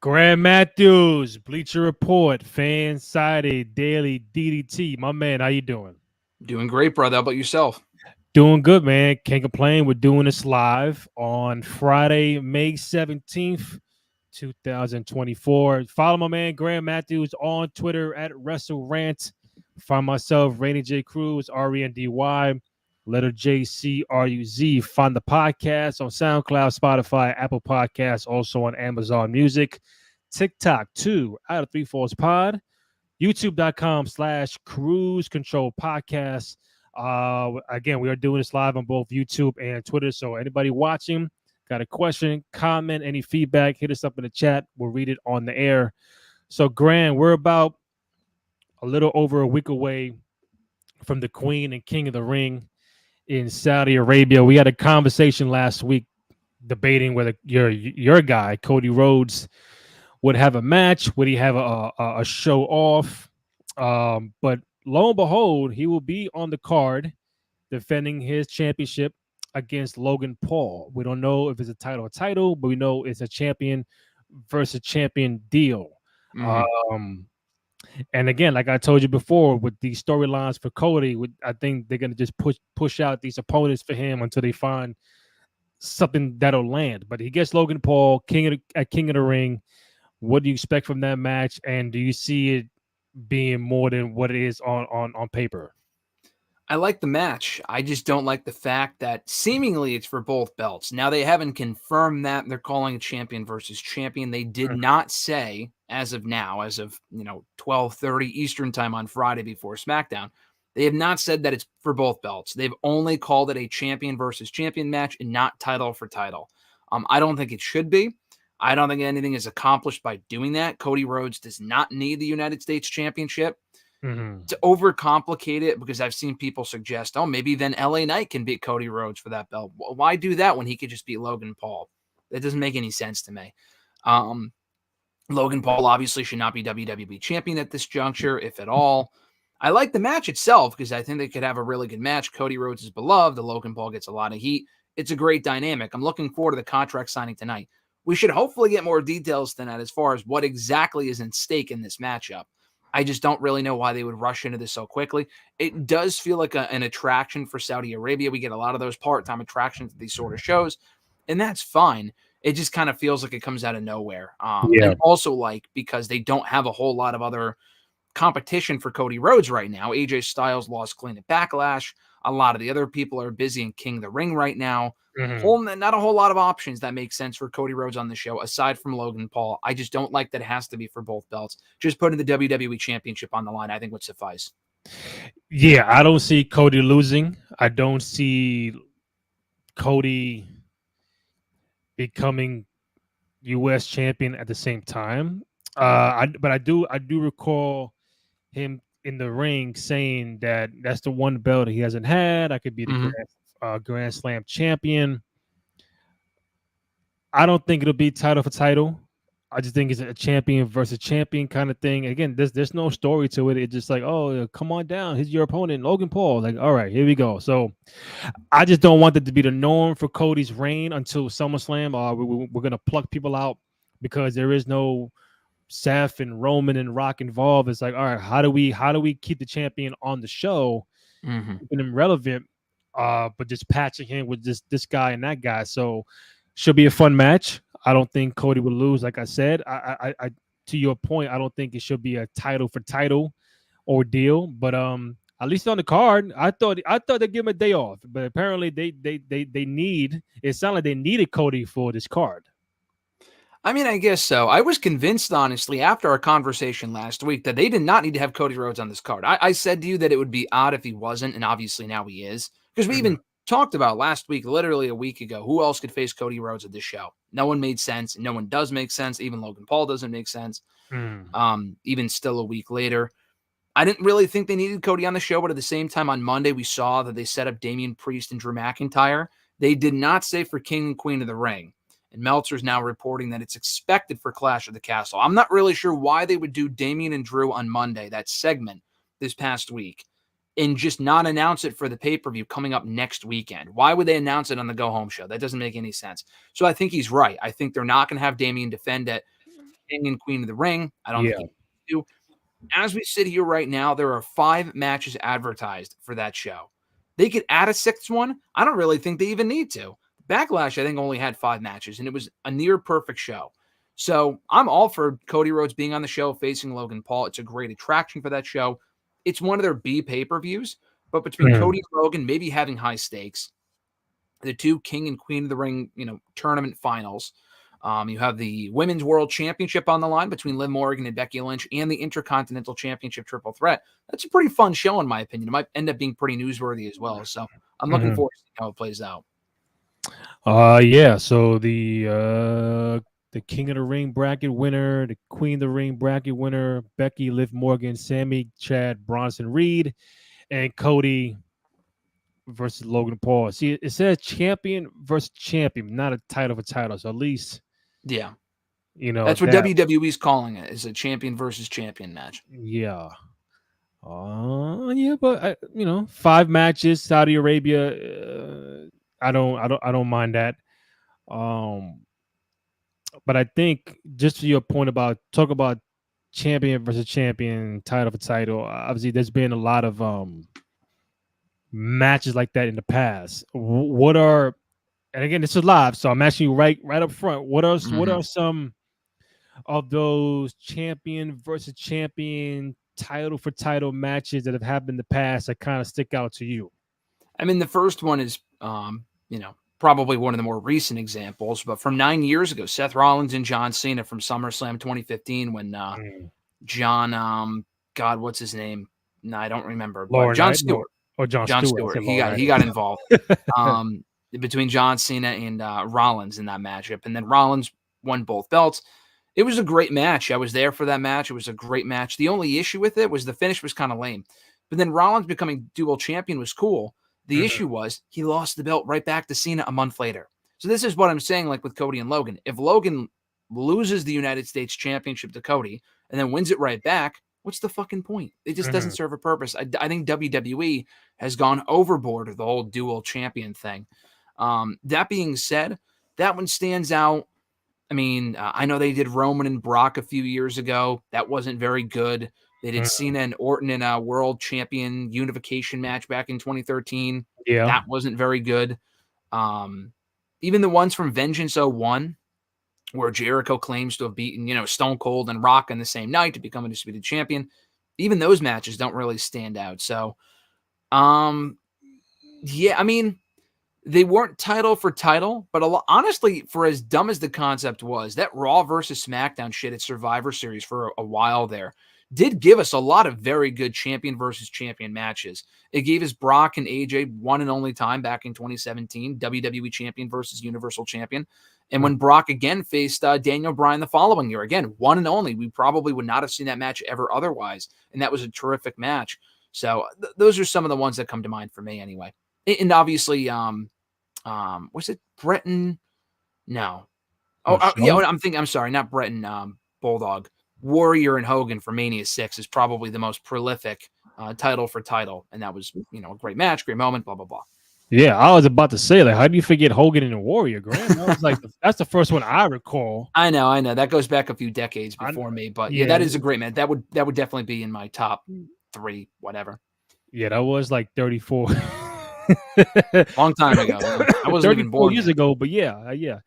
Graham Matthews, Bleacher Report, FanSided, Daily DDT. My man, how you doing? Doing great, brother. How about yourself? Doing good, man. Can't complain. We're doing this live on Friday, May 17th, 2024. Follow my man, Graham Matthews, on Twitter at WrestleRant. Find myself, Rainy J. Cruz, RENDY, letter JCRUZ. Find the podcast on SoundCloud, Spotify, Apple Podcasts, also on Amazon Music. TikTok, 2 out of 3 Falls Pod. YouTube.com/Cruise Control Podcast. Again, we are doing this live on both YouTube and Twitter. So anybody watching, got a question, comment, any feedback, hit us up in the chat. We'll read it on the air. So, Grant, we're about a little over a week away from the Queen and King of the Ring in Saudi Arabia. We had a conversation last week debating whether your guy, Cody Rhodes, would have a match. Would he have a show off? But lo and behold, he will be on the card defending his championship against Logan Paul. We don't know if it's a title, but we know it's a champion versus champion deal. And again, like I told you before, with these storylines for Cody, I think they're gonna just push out these opponents for him until they find something that'll land. But he gets Logan Paul, King of the Ring. What do you expect from that match, and do you see it being more than what it is on paper? I like the match. I just don't like the fact that seemingly it's for both belts. Now, they haven't confirmed that. They're calling it champion versus champion. They did not say, as of now, as of 12:30 Eastern time on Friday before SmackDown, they have not said that it's for both belts. They've only called it a champion versus champion match and not title for title. I don't think it should be. I don't think anything is accomplished by doing that. Cody Rhodes does not need the United States Championship. To overcomplicate it, because I've seen people suggest, oh, maybe then LA Knight can beat Cody Rhodes for that belt. Why do that when he could just beat Logan Paul? That doesn't make any sense to me. Logan Paul obviously should not be WWE champion at this juncture, if at all. I like the match itself because I think they could have a really good match. Cody Rhodes is beloved. The Logan Paul gets a lot of heat. It's a great dynamic. I'm looking forward to the contract signing tonight. We should hopefully get more details tonight as far as what exactly is in stake in this matchup. I just don't really know why they would rush into this so quickly. It does feel like an attraction for Saudi Arabia. We get a lot of those part-time attractions at these sort of shows, and that's fine. It just kind of feels like it comes out of nowhere. And also because they don't have a whole lot of other competition for Cody Rhodes right now. AJ Styles lost clean at Backlash. A lot of the other people are busy in King of the Ring right now. Not a whole lot of options that make sense for Cody Rhodes on the show, aside from Logan Paul. I just don't like that it has to be for both belts. Just putting the WWE Championship on the line, I think, would suffice. Yeah, I don't see Cody losing. I don't see Cody becoming U.S. champion at the same time. But I do recall him in the ring saying that that's the one belt he hasn't had. I could be the Grand Slam champion. I don't think it'll be title for title. I just think it's a champion versus champion kind of thing. Again, there's no story to it. It's just like, oh, come on down. He's your opponent, Logan Paul. Like, all right, here we go. So I just don't want that to be the norm for Cody's reign until SummerSlam. We're going to pluck people out because there is no Seth and Roman and Rock involved. It's like, all right, how do we keep the champion on the show, keeping him relevant, but just patching him with this guy and that guy. So should be a fun match. I don't think Cody will lose. Like I said, I to your point, I don't think it should be a title for title ordeal. But at least on the card, I thought they'd give him a day off. But apparently they need. It sounded like they needed Cody for this card. I mean, I guess so. I was convinced, honestly, after our conversation last week, that they did not need to have Cody Rhodes on this card. I said to you that it would be odd if he wasn't, and obviously now he is. Because we even talked about last week, literally a week ago, who else could face Cody Rhodes at this show? No one made sense. No one does make sense. Even Logan Paul doesn't make sense. Even still a week later. I didn't really think they needed Cody on the show, but at the same time, on Monday, we saw that they set up Damian Priest and Drew McIntyre. They did not say for King and Queen of the Ring. And Meltzer's now reporting that it's expected for Clash of the Castle. I'm not really sure why they would do Damian and Drew on Monday, that segment this past week, and just not announce it for the pay-per-view coming up next weekend. Why would they announce it on the go-home show? That doesn't make any sense. So I think he's right. I think they're not going to have Damian defend at King and Queen of the Ring. I don't Yeah. think he do. As we sit here right now, there are 5 matches advertised for that show. They could add a 6th one. I don't really think they even need to. Backlash, I think, only had 5 matches, and it was a near perfect show. So I'm all for Cody Rhodes being on the show facing Logan Paul. It's a great attraction for that show. It's one of their B pay-per-views, but between Cody and Logan maybe having high stakes, the 2 King and Queen of the Ring, tournament finals. You have the Women's World Championship on the line between Liv Morgan and Becky Lynch and the Intercontinental Championship triple threat. That's a pretty fun show, in my opinion. It might end up being pretty newsworthy as well. So I'm looking forward to seeing how it plays out. Yeah. So the King of the Ring bracket winner, the Queen of the Ring bracket winner, Becky, Liv Morgan, Sammy, Chad, Bronson Reed, and Cody versus Logan Paul. See, it says champion versus champion, not a title for title. So at least, yeah, that's what WWE's calling it, is a champion versus champion match. Yeah. Yeah, but 5 matches, Saudi Arabia. I don't mind that. But I think just to your point about talk about champion versus champion, title for title. Obviously, there's been a lot of matches like that in the past. What are, and again, this is live, so I'm asking you right up front. What are some of those champion versus champion, title for title matches that have happened in the past that kind of stick out to you? I mean, the first one is, probably one of the more recent examples, but from 9 years ago, Seth Rollins and John Cena from SummerSlam 2015, when John, God, what's his name? No, I don't remember. But John Stewart. Or John Stewart. He got involved. Between John Cena and Rollins in that matchup, and then Rollins won both belts. It was a great match. I was there for that match. It was a great match. The only issue with it was the finish was kind of lame. But then Rollins becoming dual champion was cool. The issue was he lost the belt right back to Cena a month later. So this is what I'm saying, like with Cody and Logan. If Logan loses the United States Championship to Cody and then wins it right back, what's the fucking point? It just doesn't serve a purpose. I think WWE has gone overboard with the whole dual champion thing. That being said, that one stands out. I mean, I know they did Roman and Brock a few years ago. That wasn't very good. They did Cena and Orton in a world champion unification match back in 2013. Yeah. That wasn't very good. Even the ones from Vengeance 01, where Jericho claims to have beaten, Stone Cold and Rock on the same night to become a undisputed champion, even those matches don't really stand out. So, yeah, I mean, they weren't title for title, but honestly, for as dumb as the concept was, that Raw versus SmackDown shit at Survivor Series for a while there did give us a lot of very good champion versus champion matches. It gave us Brock and AJ one and only time back in 2017, WWE Champion versus Universal Champion. And when Brock again faced Daniel Bryan the following year, again, one and only, we probably would not have seen that match ever otherwise. And that was a terrific match. So those are some of the ones that come to mind for me anyway. And obviously, was it Bretton? No. I'm sorry, not Bretton, Bulldog. Warrior and Hogan for Mania 6 is probably the most prolific title for title. And that was, a great match, great moment, blah, blah, blah. Yeah, I was about to say, like, how do you forget Hogan and the Warrior, Graham? That was like, that's the first one I recall. I know. That goes back a few decades before me, but yeah, that is a great match. That would definitely be in my top 3, whatever. Yeah, that was like 34. Long time ago. I wasn't even born years ago, but yeah.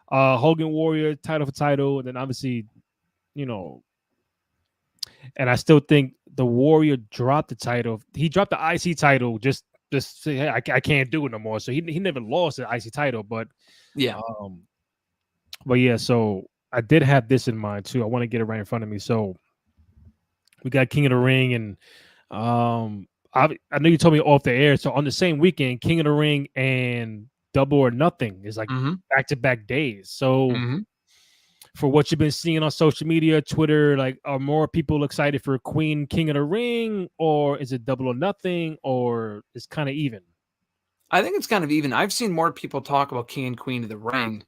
Hogan Warrior, title for title, and then obviously, and I still think the Warrior dropped the title. He dropped the IC title just say, hey, I can't do it no more. So he never lost the IC title, but yeah. So I did have this in mind too. I want to get it right in front of me. So we got King of the Ring, and I know you told me off the air. So on the same weekend, King of the Ring and Double or Nothing is like back-to-back days. So for what you've been seeing on social media, Twitter, like, are more people excited for King of the Ring, or is it Double or Nothing, or it's kind of even? I think it's kind of even. I've seen more people talk about King and Queen of the Ring,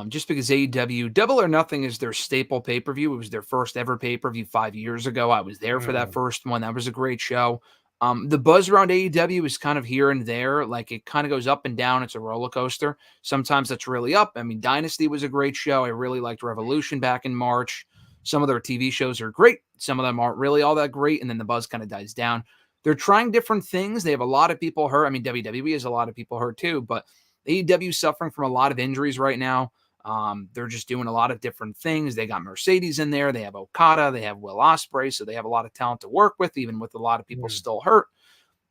just because AEW Double or Nothing is their staple pay-per-view. It was their first ever pay-per-view 5 years ago. I was there for that first one. That was a great show. The buzz around AEW is kind of here and there. Like, it kind of goes up and down. It's a roller coaster. Sometimes that's really up. I mean, Dynasty was a great show. I really liked Revolution back in March. Some of their TV shows are great. Some of them aren't really all that great. And then the buzz kind of dies down. They're trying different things. They have a lot of people hurt. I mean, WWE has a lot of people hurt too, but AEW is suffering from a lot of injuries right now. They're just doing a lot of different things. They got Mercedes in there. They have Okada. They have Will Ospreay. So they have a lot of talent to work with, even with a lot of people still hurt.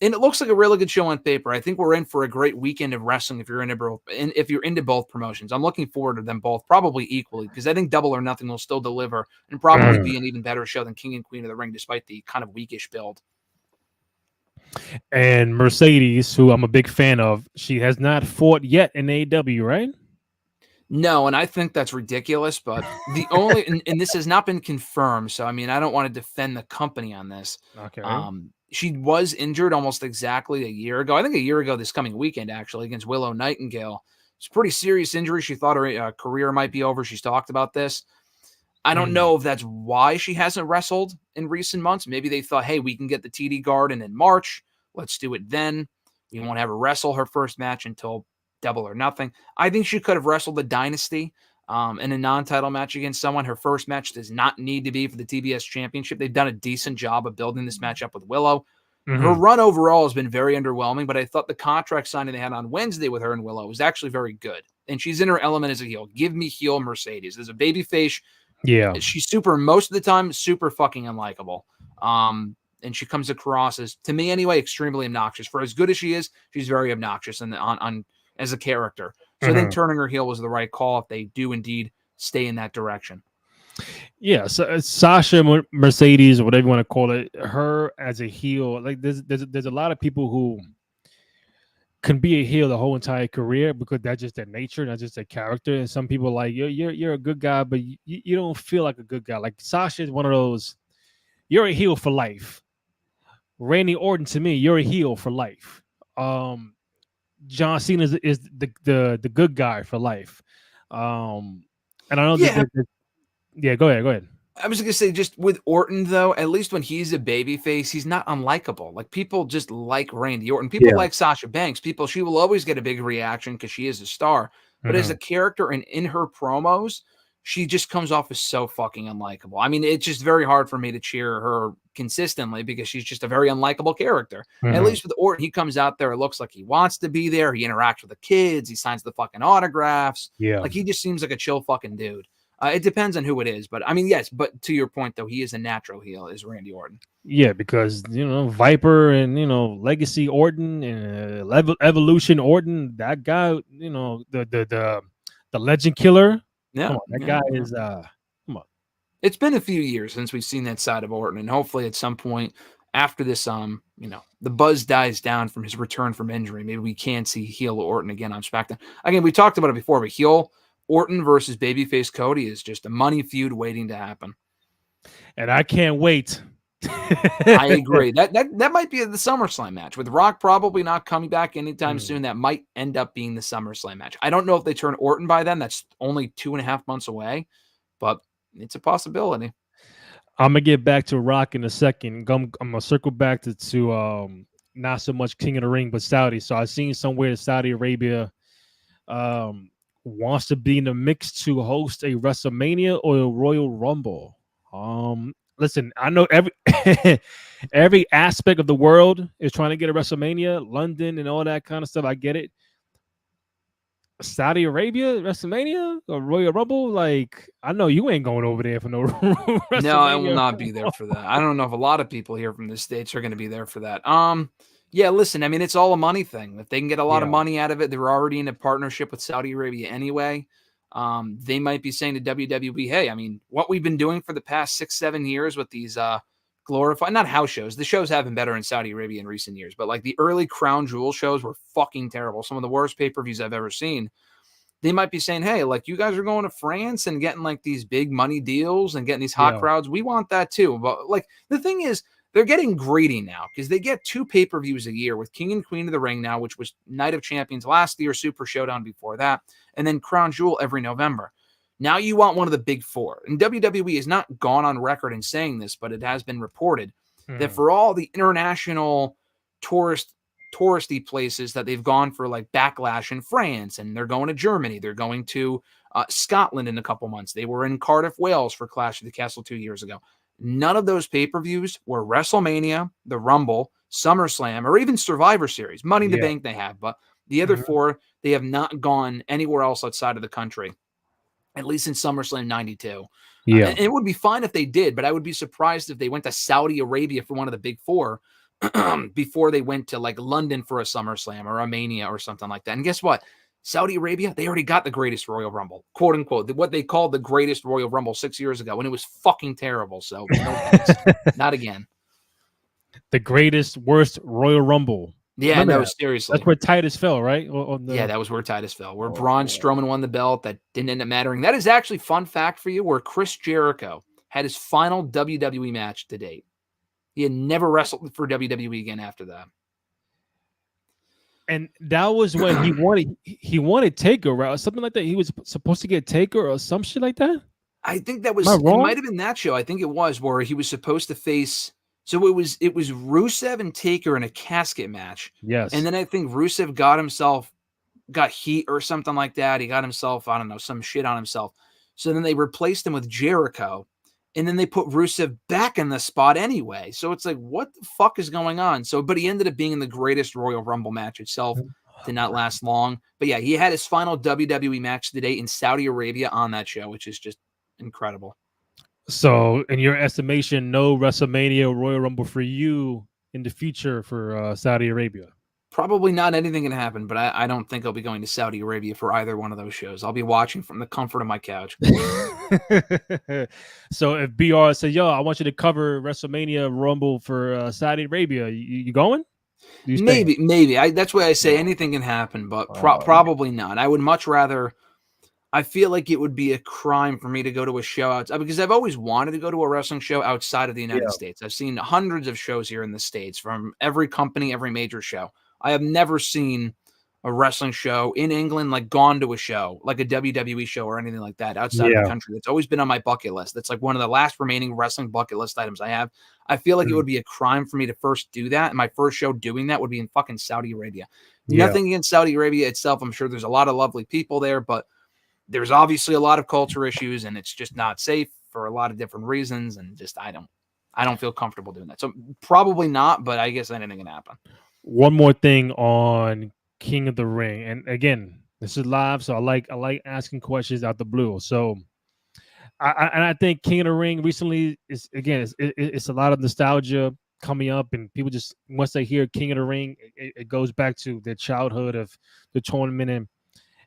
And it looks like a really good show on paper. I think we're in for a great weekend of wrestling if you're into both promotions. I'm looking forward to them both probably equally because I think Double or Nothing will still deliver and probably be an even better show than King and Queen of the Ring, despite the kind of weakish build. And Mercedes, who I'm a big fan of, she has not fought yet in AEW, right? No, and I think that's ridiculous, but the only and this has not been confirmed, so I mean, I don't want to defend the company on this. Okay. She was injured almost exactly a year ago. I think a year ago this coming weekend, actually, against Willow Nightingale. It's a pretty serious injury. She thought her career might be over. She's talked about this. I don't know if that's why she hasn't wrestled in recent months. Maybe they thought, hey, we can get the TD Garden in March. Let's do it then. We won't have her wrestle her first match until Double or Nothing. I think she could have wrestled the Dynasty in a non-title match against someone. Her first match does not need to be for the TBS Championship. They've done a decent job of building this match up with Willow. Her run overall has been very underwhelming, but I thought the contract signing they had on Wednesday with her and Willow was actually very good. And she's in her element as a heel. Give me heel Mercedes. As a babyface, she's most of the time, super fucking unlikable. And she comes across as, to me anyway, extremely obnoxious. For as good as she is, she's very obnoxious on as a character. So I think turning her heel was the right call if they do indeed stay in that direction. Yeah, so Sasha Mercedes, or whatever you want to call it, her as a heel, like there's a lot of people who can be a heel the whole entire career because that's just their nature, that's just their character. And some people like you're a good guy, but you don't feel like a good guy. Like Sasha is one of those. You're a heel for life. Randy Orton, to me, you're a heel for life. John Cena is the good guy for life. And I know yeah, go ahead. I was going to say, just with Orton, though, at least when he's a babyface, he's not unlikable. Like, people just like Randy Orton. People like Sasha Banks. She will always get a big reaction because she is a star. But as a character and in her promos, she just comes off as so fucking unlikable. I mean, it's just very hard for me to cheer her consistently because she's just a very unlikable character. At least with Orton, he comes out there, it looks like he wants to be there. He interacts with the kids. He signs the fucking autographs. Yeah. Like, he just seems like a chill fucking dude. It depends on who it is, but I mean, yes, but to your point, though, he is a natural heel, is Randy Orton. Yeah, because, Viper and, Legacy Orton and Evolution Orton, that guy, the Legend Killer. Yeah. That guy is, come on. It's been a few years since we've seen that side of Orton, and hopefully at some point after this, the buzz dies down from his return from injury, maybe we can see heel Orton again on SmackDown. Again, we talked about it before, but heel Orton versus babyface Cody is just a money feud waiting to happen. And I can't wait. I agree. That might be the SummerSlam match. With Rock probably not coming back anytime soon, that might end up being the SummerSlam match. I don't know if they turn Orton by then. That's only 2.5 months away, but it's a possibility. I'm going to get back to Rock in a second. I'm going to circle back to not so much King of the Ring, but Saudi. So I've seen somewhere that Saudi Arabia wants to be in the mix to host a WrestleMania or a Royal Rumble. Listen, I know every aspect of the world is trying to get a WrestleMania, London and all that kind of stuff. I get it. Saudi Arabia, WrestleMania or Royal Rumble, like, I know you ain't going over there for no WrestleMania. No, I will not be there for that. I don't know if a lot of people here from the States are going to be there for that. Yeah, listen, I mean, it's all a money thing. If they can get a lot of money out of it, they're already in a partnership with Saudi Arabia anyway. They might be saying to WWE, hey, I mean, what we've been doing for the past 6-7 years with these glorified, not house shows. The shows have been better in Saudi Arabia in recent years, but like the early Crown Jewel shows were fucking terrible. Some of the worst pay-per-views I've ever seen. They might be saying, hey, like, you guys are going to France and getting like these big money deals and getting these hot crowds. We want that too. But like, the thing is, they're getting greedy now because they get 2 pay-per-views a year with King and Queen of the Ring now, which was Night of Champions last year, Super Showdown before that, and then Crown Jewel every November. Now you want one of the big 4. And WWE has not gone on record in saying this, but it has been reported that for all the international touristy places that they've gone for, like Backlash in France, and they're going to Germany, they're going to Scotland in a couple months. They were in Cardiff, Wales for Clash of the Castle 2 years ago. None of those pay-per-views were WrestleMania, the Rumble, SummerSlam, or even Survivor Series. Money in the Bank they have, but the other four, they have not gone anywhere else outside of the country, at least in SummerSlam 92. And it would be fine if they did, but I would be surprised if they went to Saudi Arabia for one of the big four before they went to like London for a SummerSlam or a Mania or something like that. And guess what? Saudi Arabia, they already got the greatest Royal Rumble, quote unquote, what they called the greatest Royal Rumble 6 years ago, and it was fucking terrible. So no thanks. Not again. The greatest, worst Royal Rumble. Yeah, no, seriously. That's where Titus fell, right? Yeah, that was where Titus fell, where Braun Strowman won the belt. That didn't end up mattering. That is actually fun fact for you, where Chris Jericho had his final WWE match to date. He had never wrestled for WWE again after that. And that was when he wanted Taker, right? Or something like that. He was supposed to get Taker or some shit like that. I think that was, it might have been that show. I think it was where he was supposed to face. So it was Rusev and Taker in a casket match. Yes. And then I think Rusev got heat or something like that. He got himself, I don't know, some shit on himself. So then they replaced him with Jericho. And then they put Rusev back in the spot anyway. So it's like, what the fuck is going on? So, but he ended up being in the greatest Royal Rumble match itself. Did not last long. But yeah, he had his final WWE match today in Saudi Arabia on that show, which is just incredible. So, in your estimation, no WrestleMania Royal Rumble for you in the future for Saudi Arabia? Probably not anything can happen, but I don't think I'll be going to Saudi Arabia for either one of those shows. I'll be watching from the comfort of my couch. So if BR said, yo, I want you to cover WrestleMania Rumble for Saudi Arabia, you going? Maybe. That's why I say anything can happen, but probably not. I would much rather. I feel like it would be a crime for me to go to a show outside, because I've always wanted to go to a wrestling show outside of the United States. I've seen hundreds of shows here in the States from every company, every major show. I have never seen a wrestling show in England, like gone to a show, like a WWE show or anything like that outside of the country. It's always been on my bucket list. That's like one of the last remaining wrestling bucket list items I have. I feel like it would be a crime for me to first do that. And my first show doing that would be in fucking Saudi Arabia. Nothing against Saudi Arabia itself. I'm sure there's a lot of lovely people there, but there's obviously a lot of culture issues, and it's just not safe for a lot of different reasons. And just, I don't feel comfortable doing that. So probably not, but I guess anything can happen. One more thing on King of the Ring, and again, this is live, so I like asking questions out the blue. So, I think King of the Ring recently is, again, it's a lot of nostalgia coming up, and people just, once they hear King of the Ring, it goes back to their childhood of the tournament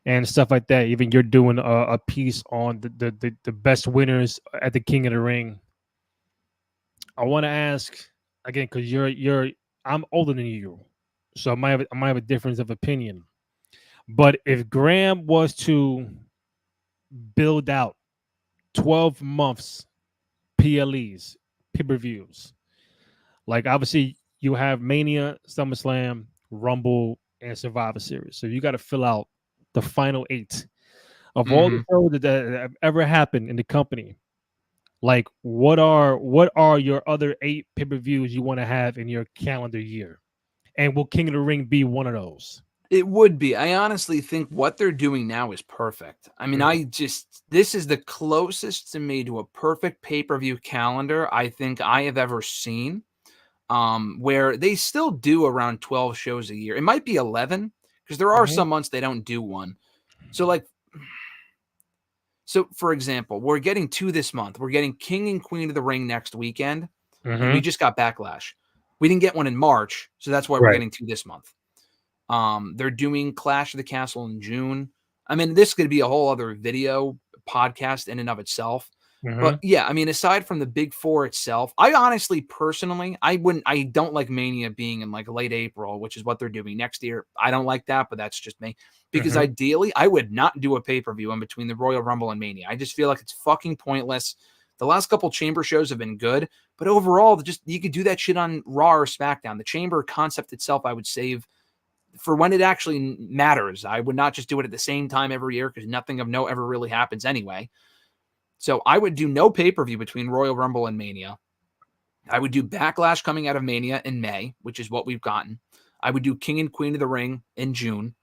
and stuff like that. Even you're doing a piece on the best winners at the King of the Ring. I want to ask again, because I'm older than you, so I might have a difference of opinion. But if Graham was to build out 12 months PLEs, pay-per-views, like obviously you have Mania, SummerSlam, Rumble, and Survivor Series. So you got to fill out the final 8 of all the shows that have ever happened in the company. Like, what are your other 8 pay-per-views you want to have in your calendar year? And will King of the Ring be one of those? It would be. I honestly think what they're doing now is perfect. I mean, this is the closest to me to a perfect pay-per-view calendar I think I have ever seen, where they still do around 12 shows a year. It might be 11, because there are some months they don't do one. So, for example, we're getting 2 this month. We're getting King and Queen of the Ring next weekend. And we just got Backlash. We didn't get one in March, so that's why we're getting 2 this month. They're doing Clash of the Castle in June. I mean, this could be a whole other video podcast in and of itself. But yeah, I mean, aside from the big 4 itself, I honestly, personally, I don't like Mania being in like late April, which is what they're doing next year. I don't like that, but that's just me. Because ideally, I would not do a pay-per-view in between the Royal Rumble and Mania. I just feel like it's fucking pointless. The last couple Chamber shows have been good, but overall, you could do that shit on Raw or SmackDown. The Chamber concept itself, I would save for when it actually matters. I would not just do it at the same time every year, because nothing of note ever really happens anyway. So I would do no pay-per-view between Royal Rumble and Mania. I would do Backlash coming out of Mania in May, which is what we've gotten. I would do King and Queen of the Ring in June.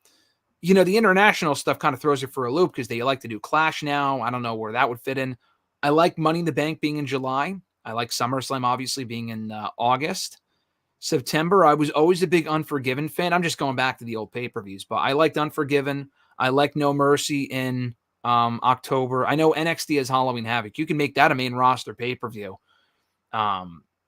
the international stuff kind of throws you for a loop because they like to do Clash now. I don't know where that would fit in. I like Money in the Bank being in July. I like SummerSlam obviously being in August. September, I was always a big Unforgiven fan. I'm just going back to the old pay-per-views, but I liked Unforgiven. I like No Mercy in October. I know NXT has Halloween Havoc. You can make that a main roster pay-per-view.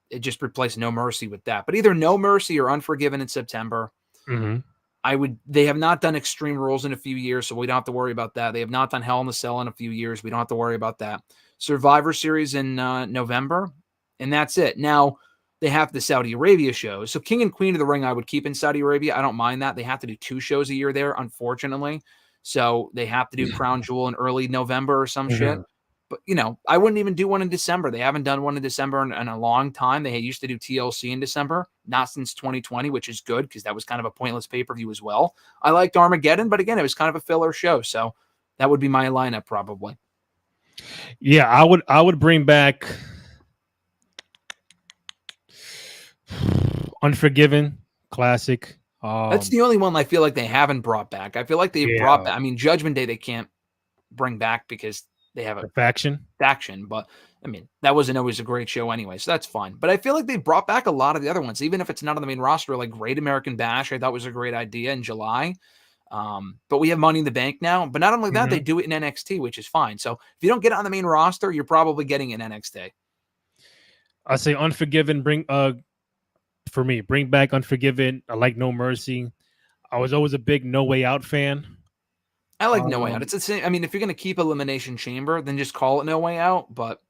It just replaced No Mercy with that. But either No Mercy or Unforgiven in September. Mm-hmm. They have not done Extreme Rules in a few years, so we don't have to worry about that. They have not done Hell in the Cell in a few years. We don't have to worry about that. Survivor Series in November, and that's it. Now, they have the Saudi Arabia shows. So King and Queen of the Ring I would keep in Saudi Arabia. I don't mind that. They have to do 2 shows a year there, unfortunately. So they have to do Crown Jewel in early November or some shit. But, I wouldn't even do one in December. They haven't done one in December in a long time. They used to do TLC in December, not since 2020, which is good because that was kind of a pointless pay-per-view as well. I liked Armageddon, but again, it was kind of a filler show. So that would be my lineup probably. Yeah, I would bring back Unforgiven, classic. That's the only one I feel like they haven't brought back. I feel like they've brought back. I mean, Judgment Day they can't bring back because they have a faction, but I mean, that wasn't always a great show anyway, so that's fine. But I feel like they brought back a lot of the other ones, even if it's not on the main roster, like Great American Bash. I thought was a great idea in July. But we have Money in the Bank now. But not only that, they do it in NXT, which is fine. So if you don't get it on the main roster, you're probably getting it in NXT. I say Unforgiven, bring back Unforgiven. I like No Mercy. I was always a big No Way Out fan. I like No Way Out. It's the same. I mean, if you're going to keep Elimination Chamber, then just call it No Way Out. But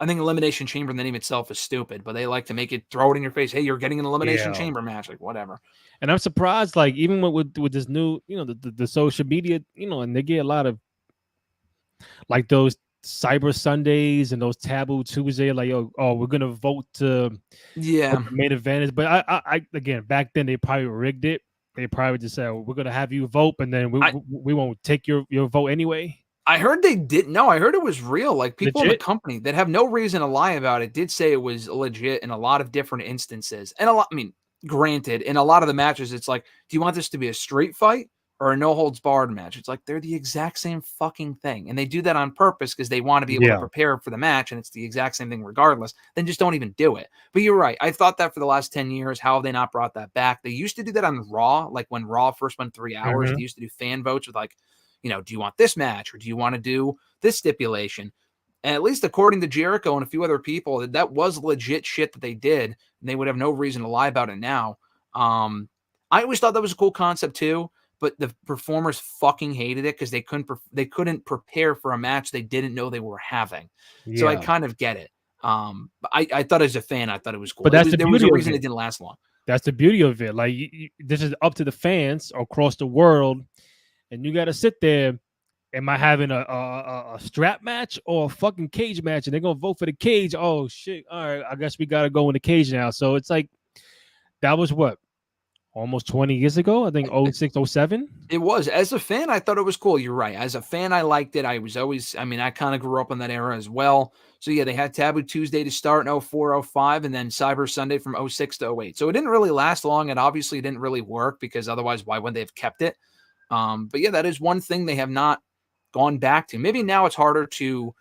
I think Elimination Chamber in the name itself is stupid. But they like to make it, throw it in your face. Hey, you're getting an Elimination Chamber match, like whatever. And I'm surprised, like even with this new, the social media, and they get a lot of like those Cyber Sundays and those Taboo Tuesday, like we're gonna vote to main event. But I again, back then they probably rigged it. They probably just said, we're going to have you vote, and then we won't take your vote anyway. I heard they didn't. No, I heard it was real. Like people in the company that have no reason to lie about it did say it was legit in a lot of different instances. And granted, in a lot of the matches, it's like, do you want this to be a street fight or a no holds barred match? It's like they're the exact same fucking thing. And they do that on purpose because they want to be able to prepare for the match, and it's the exact same thing regardless. Then just don't even do it. But you're right. I thought that for the last 10 years. How have they not brought that back? They used to do that on Raw, like when Raw first went 3 hours. They used to do fan votes with like, do you want this match or do you want to do this stipulation? And at least according to Jericho and a few other people, that was legit shit that they did. And they would have no reason to lie about it now. I always thought that was a cool concept too. But the performers fucking hated it because they couldn't prepare for a match they didn't know they were having. So I kind of get it. I thought as a fan, I thought it was cool. But there was a reason it didn't last long. That's the beauty of it. Like this is up to the fans across the world, and you got to sit there. Am I having a strap match or a fucking cage match? And they're gonna vote for the cage. Oh shit! All right, I guess we got to go in the cage now. So it's like that was what. Almost 20 years ago, I think 06, 07. It was. As a fan, I thought it was cool. You're right. As a fan, I liked it. I kind of grew up in that era as well. So yeah, they had Taboo Tuesday to start in 04, 05, and then Cyber Sunday from 06 to 08. So it didn't really last long, and obviously it didn't really work because otherwise, why wouldn't they have kept it? But yeah, that is one thing they have not gone back to. Maybe now it's harder to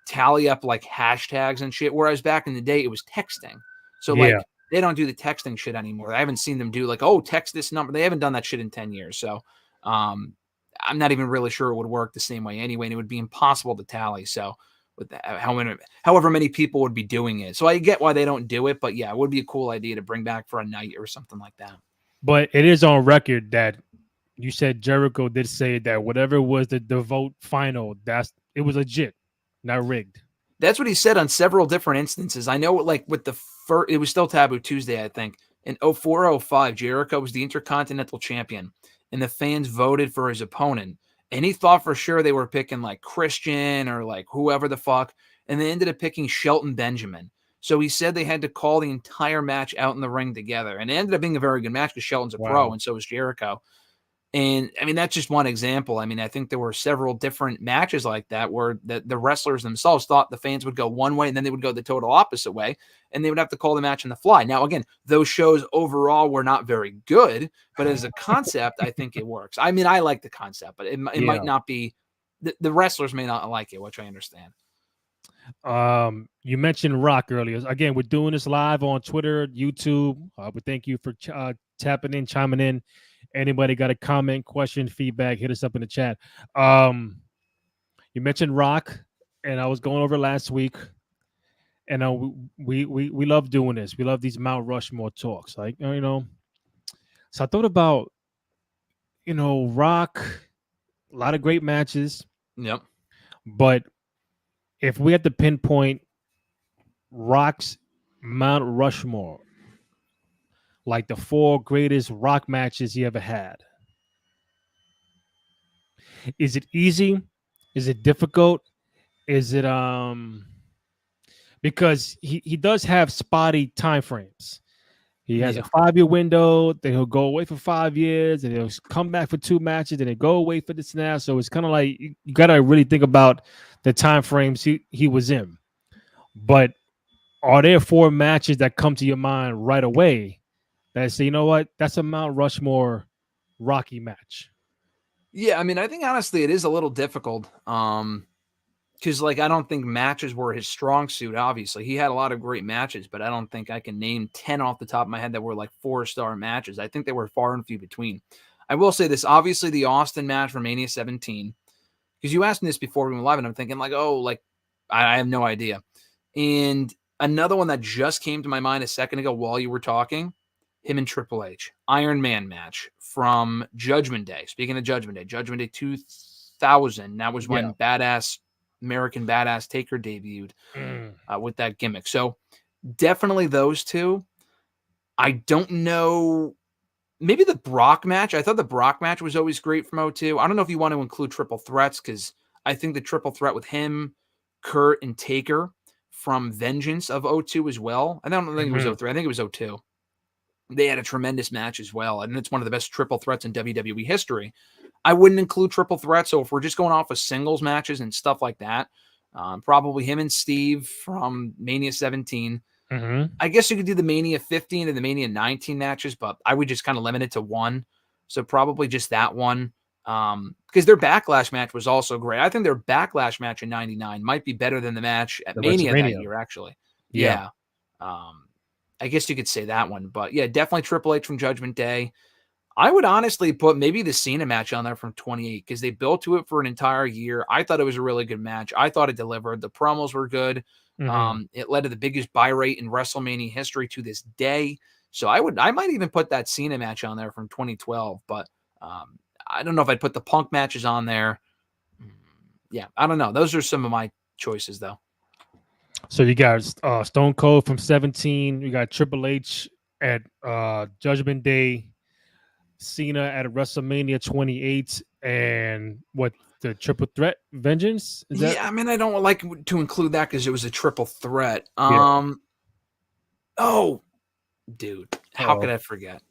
tally up like hashtags and shit, whereas back in the day, it was texting. So they don't do the texting shit anymore. I haven't seen them do like, text this number. They haven't done that shit in 10 years. So I'm not even really sure it would work the same way anyway. And it would be impossible to tally. So with that, however many people would be doing it. So I get why they don't do it. But yeah, it would be a cool idea to bring back for a night or something like that. But it is on record that you said Jericho did say that whatever was the vote final, it was legit, not rigged. That's what he said on several different instances. I know, like with the first, it was still Taboo Tuesday, I think. In 04, 05, Jericho was the Intercontinental Champion, and the fans voted for his opponent. And he thought for sure they were picking like Christian or like whoever the fuck, and they ended up picking Shelton Benjamin. So he said they had to call the entire match out in the ring together, and it ended up being a very good match because Shelton's a pro, and so is Jericho. And I mean, that's just one example. I mean, I think there were several different matches like that where the wrestlers themselves thought the fans would go one way and then they would go the total opposite way and they would have to call the match on the fly. Now, again, those shows overall were not very good, but as a concept, I think it works. I mean, I like the concept, but it might not be, the wrestlers may not like it, which I understand. You mentioned Rock earlier. Again, we're doing this live on Twitter, YouTube. We thank you for tapping in, chiming in. Anybody got a comment, question, feedback, hit us up in the chat. You mentioned Rock, and I was going over last week, and we love doing this. We love these Mount Rushmore talks, like, you know. So I thought about, you know, Rock, a lot of great matches. Yep. But if we had to pinpoint Rock's Mount Rushmore, like the 4 greatest Rock matches he ever had, is it easy? Is it difficult? Is it because he does have spotty time frames. He has a 5-year window, then he'll go away for 5 years, and he'll come back for 2 matches, and then go away for this and that. So it's kind of like you gotta really think about the time frames he was in. But are there 4 matches that come to your mind right away that say, you know what, that's a Mount Rushmore Rocky match? Yeah, I mean, I think honestly it is a little difficult. Because like I don't think matches were his strong suit. Obviously, he had a lot of great matches, but I don't think I can name 10 off the top of my head that were like 4-star matches. I think they were far and few between. I will say this: obviously, the Austin match for Mania 17. Because you asked me this before we went live, and I'm thinking like, oh, like I have no idea. And another one that just came to my mind a second ago while you were talking, him and Triple H Iron Man match from Judgment Day. Speaking of Judgment Day 2000. That was when American Badass Taker debuted with that gimmick. So definitely those 2. I don't know. Maybe the Brock match. I thought the Brock match was always great from 02. I don't know if you want to include triple threats because I think the triple threat with him, Kurt, and Taker from Vengeance of 02 as well. I don't think it was 03. I think it was 02. They had a tremendous match as well. And it's one of the best triple threats in WWE history. I wouldn't include triple threat. So if we're just going off of singles matches and stuff like that, probably him and Steve from Mania 17. I guess you could do the Mania 15 and the Mania 19 matches, but I would just kind of limit it to 1. So probably just that one. Because their Backlash match was also great. I think their Backlash match in 99 might be better than the match at Mania that year, actually. Yeah. I guess you could say that one. But yeah, definitely Triple H from Judgment Day. I would honestly put maybe the Cena match on there from 28 because they built to it for an entire year. I thought it was a really good match. I thought it delivered. The promos were good. It led to the biggest buy rate in WrestleMania history to this day. So I might even put that Cena match on there from 2012. But I don't know if I'd put the Punk matches on there. Yeah, I don't know. Those are some of my choices, though. So you got Stone Cold from 17. You got Triple H at Judgment Day. Cena at WrestleMania 28, and what, the triple threat Vengeance? Is that? Yeah, I mean, I don't like to include that because it was a triple threat. Oh, dude, how could I forget?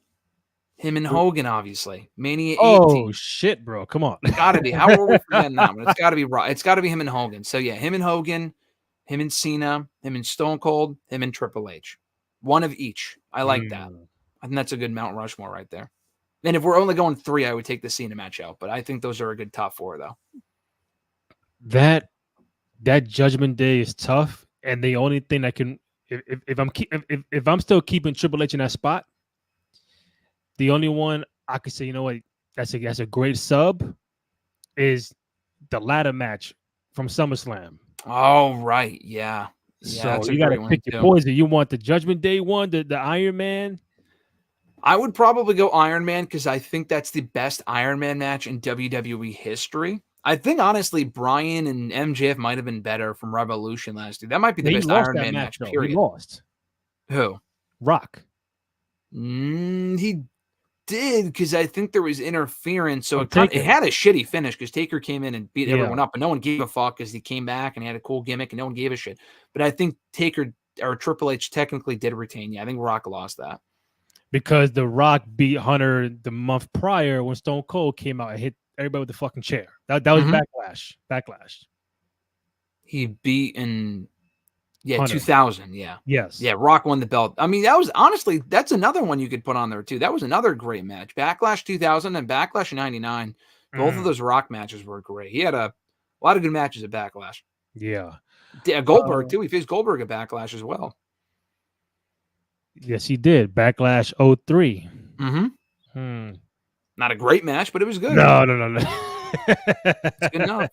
Him and Hogan, obviously. Mania 18. Oh shit, bro, come on. Gotta be. How are we forgetting that one? It's gotta be right. It's gotta be him and Hogan. So yeah, him and Hogan, him and Cena, him and Stone Cold, him and Triple H. One of each. I like that. I think that's a good Mount Rushmore right there. And if we're only going 3, I would take the Cena match out. But I think those are a good top 4, though. That Judgment Day is tough, and the only thing that can, if I'm still keeping Triple H in that spot, the only one I could say, you know what, that's a great sub, is the ladder match from SummerSlam. Oh right, yeah. So you got to pick your poison. You want the Judgment Day one, the Iron Man. I would probably go Iron Man because I think that's the best Iron Man match in WWE history. I think, honestly, Bryan and MJF might have been better from Revolution last year. That might be the best Iron Man match, period. He lost. Who? Rock. He did, because I think there was interference. So it had a shitty finish because Taker came in and beat everyone up, but no one gave a fuck because he came back and he had a cool gimmick and no one gave a shit. But I think Taker or Triple H technically did retain. Yeah, I think Rock lost that. because The Rock beat Hunter the month prior when Stone Cold came out and hit everybody with the fucking chair. That was Backlash. Backlash. He beat in Hunter. 2000. Yeah. Yes. Yeah, Rock won the belt. I mean, that was honestly, that's another one you could put on there too. That was another great match. Backlash 2000 and Backlash 99. Both of those Rock matches were great. He had a lot of good matches at Backlash. Yeah. Goldberg too. He faced Goldberg at Backlash as well. Yes, he did. Backlash 03. Not a great match, but it was good. No. It's good enough.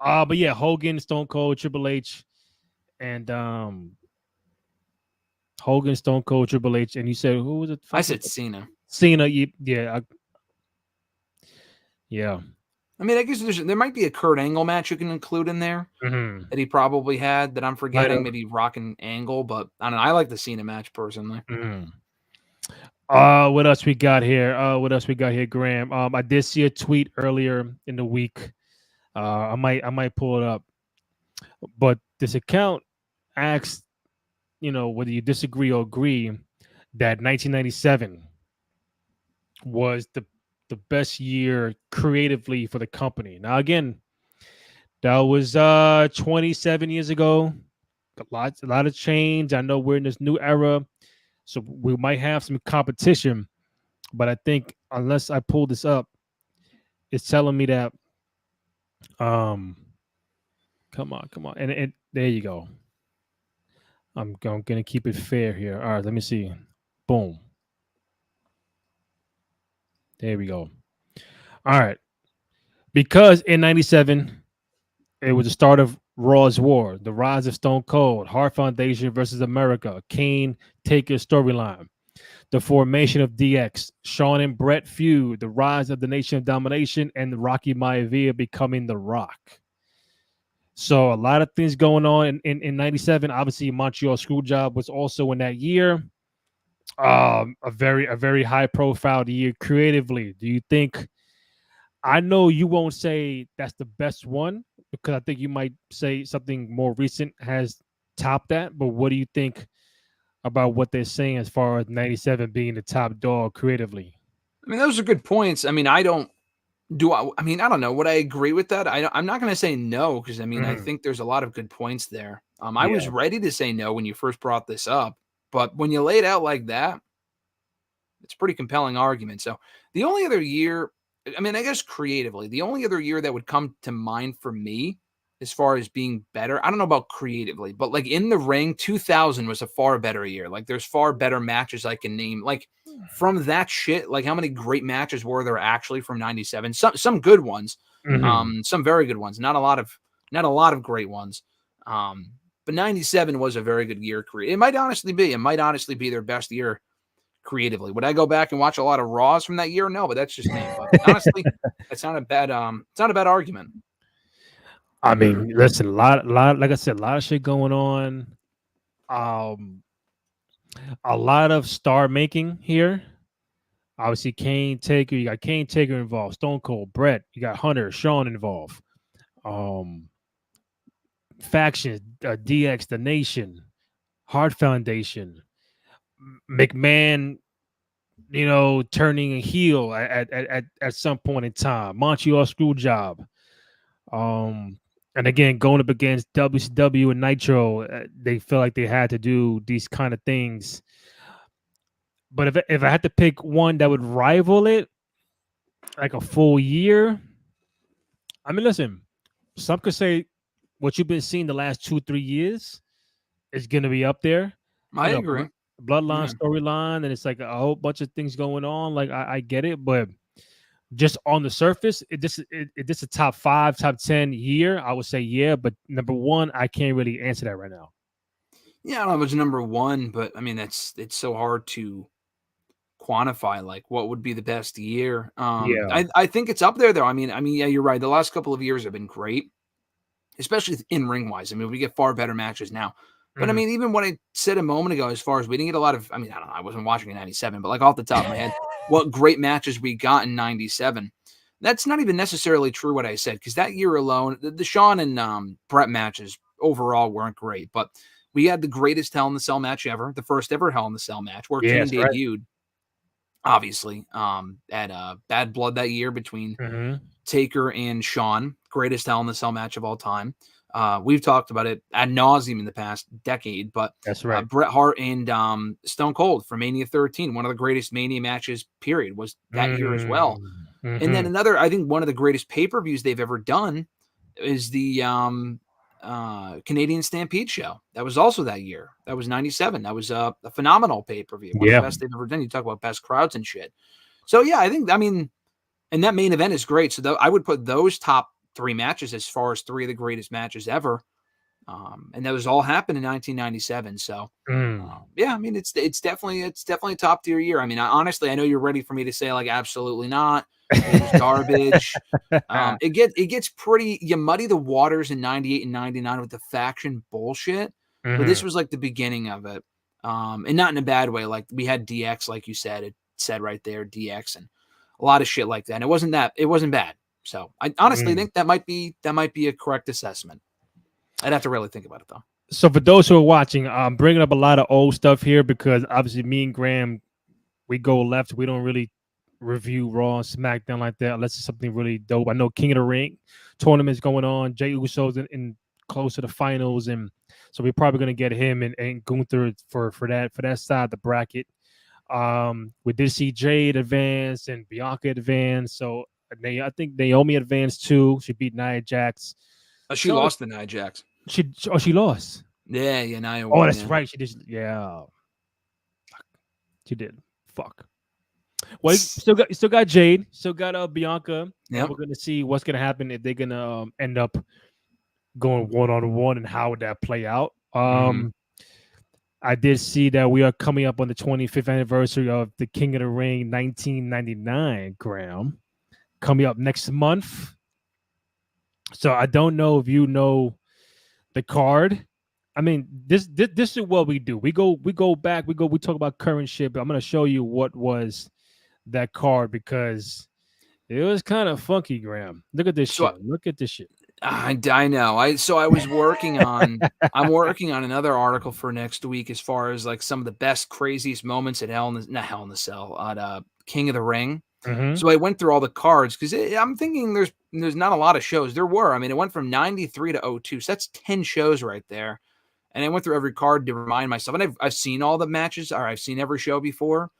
But yeah, Hogan, Stone Cold, Triple H, and Hogan, Stone Cold, Triple H, and you said who was it? I said Cena. Cena, yeah. Yeah. I mean, I guess there might be a Kurt Angle match you can include in there that he probably had that I'm forgetting. Maybe Rock and Angle, but I don't know. I like the Cena match personally. What else we got here? Graham? I did see a tweet earlier in the week. I might pull it up, but this account asks, whether you disagree or agree that 1997 was the best year creatively for the company. Now, again, that was 27 years ago. A lot of change. I know we're in this new era, so we might have some competition. But I think unless I pull this up, it's telling me that. Come on, and there you go. I'm gonna keep it fair here. All right, let me see. Boom. There we go. All right. Because in 97, it was the start of Raw's War, the rise of Stone Cold, Hart Foundation versus America, Kane Taker storyline, the formation of DX, Shawn and Brett feud, the rise of the Nation of Domination, and Rocky Maivia becoming The Rock. So a lot of things going on in 97. Obviously, Montreal Screwjob was also in that year. A very high profile year creatively. Do you think? I know you won't say that's the best one because I think you might say something more recent has topped that. But what do you think about what they're saying as far as 97 being the top dog creatively? I mean, those are good points. I mean, I don't know. Would I agree with that? I'm not going to say no because I think there's a lot of good points there. I was ready to say no when you first brought this up, but when you lay it out like that, it's a pretty compelling argument. So the only other year, I guess creatively, the only other year that would come to mind for me as far as being better, I don't know about creatively, but like in the ring, 2000 was a far better year. Like there's far better matches I can name. Like from that shit, like how many great matches were there actually from 97? Some good ones, some very good ones. Not a lot of great ones. But 97 was a very good year. It might honestly be their best year creatively. Would I go back and watch a lot of Raws from that year? No, but that's just me. But honestly, it's not a bad argument. I mean, listen, a lot, like I said, a lot of shit going on. A lot of star making here. Obviously, Kane Taker. You got Kane Taker involved. Stone Cold, Brett. You got Hunter, Shawn involved. Factions, DX, the Nation, Hart Foundation, McMahon. Turning a heel at some point in time. Montreal Screwjob. And again, going up against WCW and Nitro, they felt like they had to do these kind of things. But if I had to pick one that would rival it, like a full year, I mean, listen, some could say what you've been seeing the last 2-3 years is going to be up there. I agree. Bloodline storyline, and it's like a whole bunch of things going on. Like I get it, but just on the surface, this is a top 5, top 10 year. I would say yeah, but number one, I can't really answer that right now. Yeah, I don't know if it's number one, but I mean it's so hard to quantify like what would be the best year. I think it's up there though. I mean, yeah, you're right. The last couple of years have been great, especially in ring wise. I mean, we get far better matches now. But I mean, even what I said a moment ago, as far as we didn't get a lot of, I mean, I don't know, I wasn't watching in 97, but like off the top of my head, what great matches we got in 97. That's not even necessarily true what I said, because that year alone, the Shawn and Brett matches overall weren't great. But we had the greatest Hell in the Cell match ever, the first ever Hell in the Cell match, where King debuted, obviously, at Bad Blood that year between Taker and Shawn. Greatest Hell in the Cell match of all time. We've talked about it ad nauseum in the past decade, but that's right. Bret Hart and Stone Cold for Mania 13, one of the greatest Mania matches, period, was that year as well. And then another, I think one of the greatest pay-per-views they've ever done is the Canadian Stampede show. That was also that year. That was 97. That was a phenomenal pay-per-view. One of the best they've ever done. You talk about best crowds and shit. So yeah, and that main event is great. So I would put those top 3 matches as far as 3 of the greatest matches ever. And those all happened in 1997. So yeah, I mean, it's definitely top tier year. I mean, honestly, I know you're ready for me to say like, absolutely not. It was garbage. It gets pretty, you muddy the waters in 98 and 99 with the faction bullshit, but this was like the beginning of it. And not in a bad way. Like we had DX, like you said, it said right there, DX, and a lot of shit like that. And it wasn't bad. So I honestly think that might be a correct assessment. I'd have to really think about it though. So for those who are watching, I'm bringing up a lot of old stuff here because obviously me and Graham, we go left. We don't really review Raw and SmackDown like that unless it's something really dope. I know King of the Ring tournament's going on. Jey Uso's in close to the finals, and so we're probably going to get him and Gunther for that side of the bracket. We did see Jade advance and Bianca advance, so I think Naomi advanced too. She beat Nia Jax. She lost to Nia Jax. She lost. Yeah, Nia. Oh, that's right. She did. Yeah, she did. Fuck. Well, still got Jade. Still got Bianca. Yeah, we're gonna see what's gonna happen if they're gonna end up going 1-on-1 and how would that play out. I did see that we are coming up on the 25th anniversary of the King of the Ring 1999, Graham. Coming up next month. So I don't know if you know the card. I mean, this is what we do. We go back, we talk about current shit, but I'm gonna show you what was that card because it was kind of funky, Graham. Look at this shit. Look at this shit. I know. I was working on I'm working on another article for next week as far as like some of the best, craziest moments at Hell in the Cell at King of the Ring. So I went through all the cards because I'm thinking there's not a lot of shows. There were. I mean, it went from 93 to 02. So that's 10 shows right there. And I went through every card to remind myself. And I've seen all the matches, or I've seen every show before.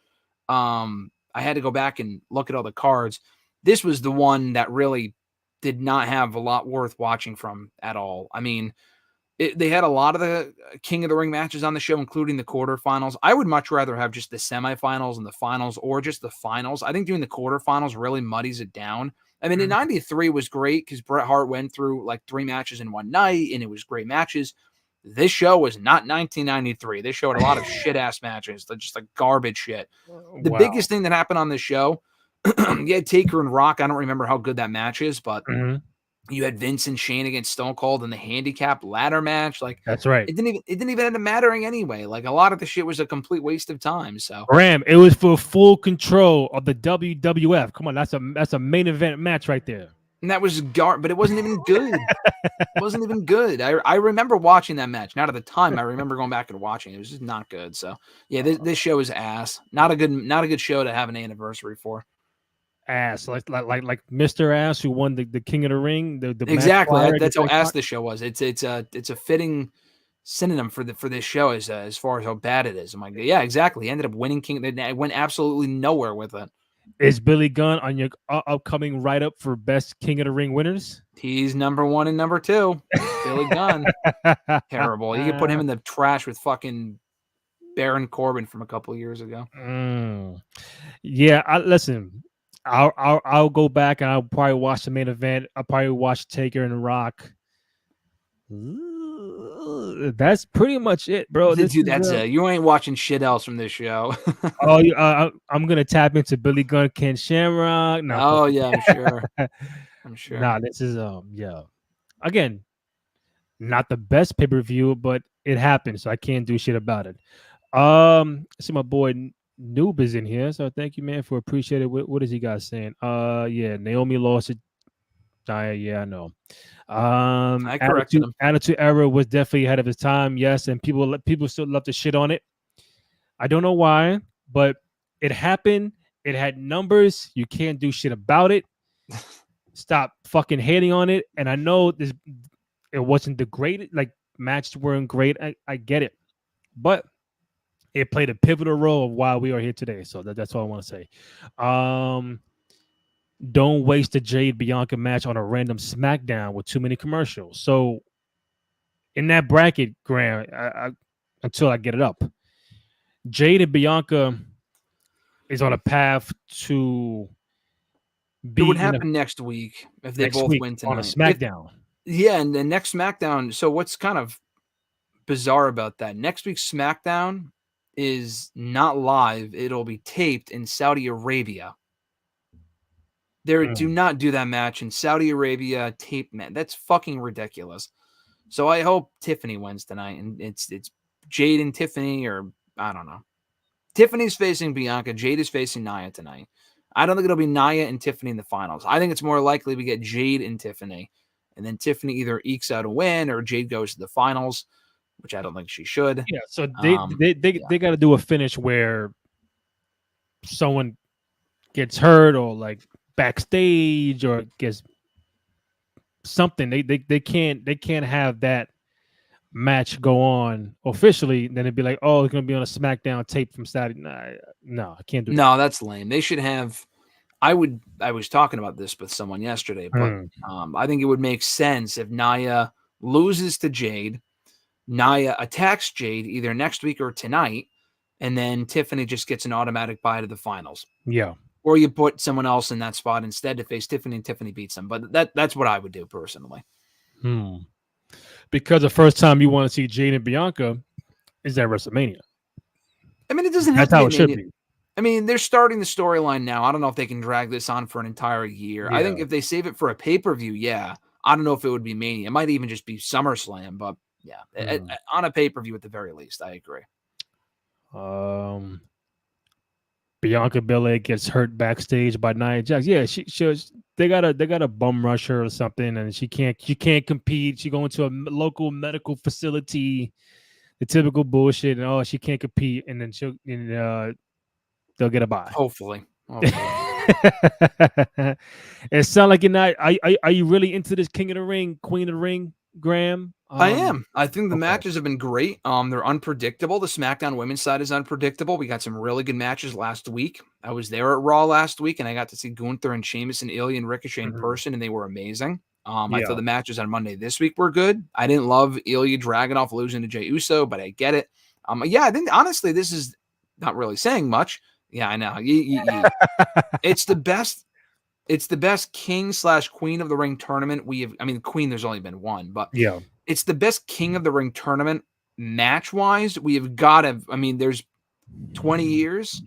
I had to go back and look at all the cards. This was the one that really did not have a lot worth watching from at all. I mean, they had a lot of the King of the Ring matches on the show, including the quarterfinals. I would much rather have just the semifinals and the finals or just the finals. I think doing the quarterfinals really muddies it down. I mean, in 93 was great because Bret Hart went through like 3 matches in one night, and it was great matches. This show was not 1993. This show had a lot of shit-ass matches, just like garbage shit. The biggest thing that happened on this show, you had Taker and Rock. I don't remember how good that match is, but you had Vince and Shane against Stone Cold in the handicap ladder match. Like that's right. It didn't even end up mattering anyway. Like a lot of the shit was a complete waste of time. So Graham, it was for full control of the WWF. Come on, that's a main event match right there. And that was but it wasn't even good. It wasn't even good. I remember watching that match. Not at the time. I remember going back and watching. It was just not good. So yeah, this show is ass. Not a good show to have an anniversary for. Ass like Mr. Ass who won the King of the Ring. The exactly that's how ass the show was. It's a fitting synonym for this show as far as how bad it is. I'm like, yeah, exactly. He ended up winning King. They went absolutely nowhere with it. Is Billy Gunn on your upcoming write-up for best King of the Ring winners? He's number 1 and number 2. Billy Gunn. Terrible. You could put him in the trash with fucking Baron Corbin from a couple of years ago. Yeah, listen. I'll go back and I'll probably watch the main event. I'll probably watch Taker and Rock. That's pretty much it, bro. Dude, that's it. You ain't watching shit else from this show. I'm gonna tap into Billy Gunn, Ken Shamrock. No, yeah, I'm sure. Nah, this is again, not the best pay-per-view, but it happened, so I can't do shit about it. See my boy Noob is in here, so thank you, man, for appreciating. What is he guys saying? Yeah, Naomi lost it Yeah, I know. I corrected him. Attitude Era was definitely ahead of his time. Yes, and people still love to shit on it. I don't know why, but it happened. It had numbers. You can't do shit about it. Stop fucking hating on it. And I know this. It wasn't the great. Like matches weren't great. I get it, but it played a pivotal role of why we are here today. So that's all I want to say. Don't waste the Jade Bianca match on a random SmackDown with too many commercials. So in that bracket, Graham, until I get it up, Jade and Bianca is on a path to be It would happen next week if they both win tonight. On a SmackDown. And the next SmackDown. So what's kind of bizarre about that? Next week's SmackDown is not live. It'll be taped in Saudi Arabia. Do not do that match in Saudi Arabia tape, man. That's fucking ridiculous. So I hope Tiffany wins tonight, and it's Jade and Tiffany, or I don't know. Tiffany's facing Bianca. Jade is facing Nia tonight. I don't think it'll be Nia and Tiffany in the finals. I think it's more likely we get Jade and Tiffany, and then Tiffany either ekes out a win or Jade goes to the finals, which I don't think she should. Yeah, so they got to do a finish where someone gets hurt or like backstage or gets something. They can't have that match go on officially. Then it'd be like, oh, it's gonna be on a SmackDown tape from Saudi. No, I can't do that. No, that's lame. They should have. I was talking about this with someone yesterday, but I think it would make sense if Nia loses to Jade, Nia attacks Jade either next week or tonight, and then Tiffany just gets an automatic bye to the finals. Yeah. Or you put someone else in that spot instead to face Tiffany, and Tiffany beats them. But that's what I would do personally. Because the first time you want to see Jade and Bianca is at WrestleMania. I mean, it doesn't have to be. That's how it should be. I mean, they're starting the storyline now. I don't know if they can drag this on for an entire year. Yeah. I think if they save it for a pay-per-view, yeah. I don't know if it would be Mania. It might even just be SummerSlam, but yeah, on a pay-per-view at the very least, I agree. Bianca Belair gets hurt backstage by Nia Jax. Yeah, they got a bum rush her or something, and she can't compete. She going to a local medical facility, the typical bullshit, and she can't compete, and then they'll get a bye. Hopefully. It sounds like you're not. Are you really into this King of the Ring, Queen of the Ring, Graham? I am. I think the matches have been great. They're unpredictable. The SmackDown women's side is unpredictable. We got some really good matches last week. I was there at Raw last week, and I got to see Gunther and Sheamus and Ilya and Ricochet in person, and they were amazing. I thought the matches on Monday this week were good. I didn't love Ilya Dragunov losing to Jey Uso, but I get it. I think honestly, this is not really saying much. Yeah, I know. It's the best. It's the best King/Queen of the Ring tournament we have. I mean, Queen, there's only been one, but yeah, it's the best King of the Ring tournament match-wise. We have got to. I mean, there's 20 years.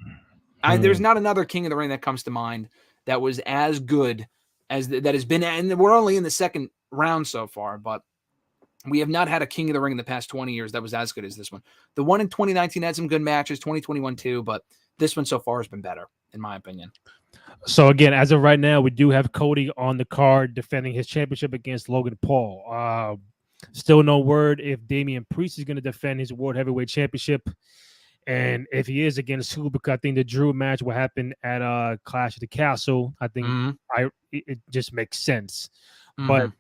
There's not another King of the Ring that comes to mind that was as good as that has been. And we're only in the second round so far, but we have not had a King of the Ring in the past 20 years that was as good as this one. The one in 2019 had some good matches, 2021 too, but this one so far has been better, in my opinion. So again, as of right now, we do have Cody on the card defending his championship against Logan Paul. Still no word if Damian Priest is going to defend his World Heavyweight Championship, and if he is against who, because I think the Drew match will happen at Clash of the Castle. I think it just makes sense, but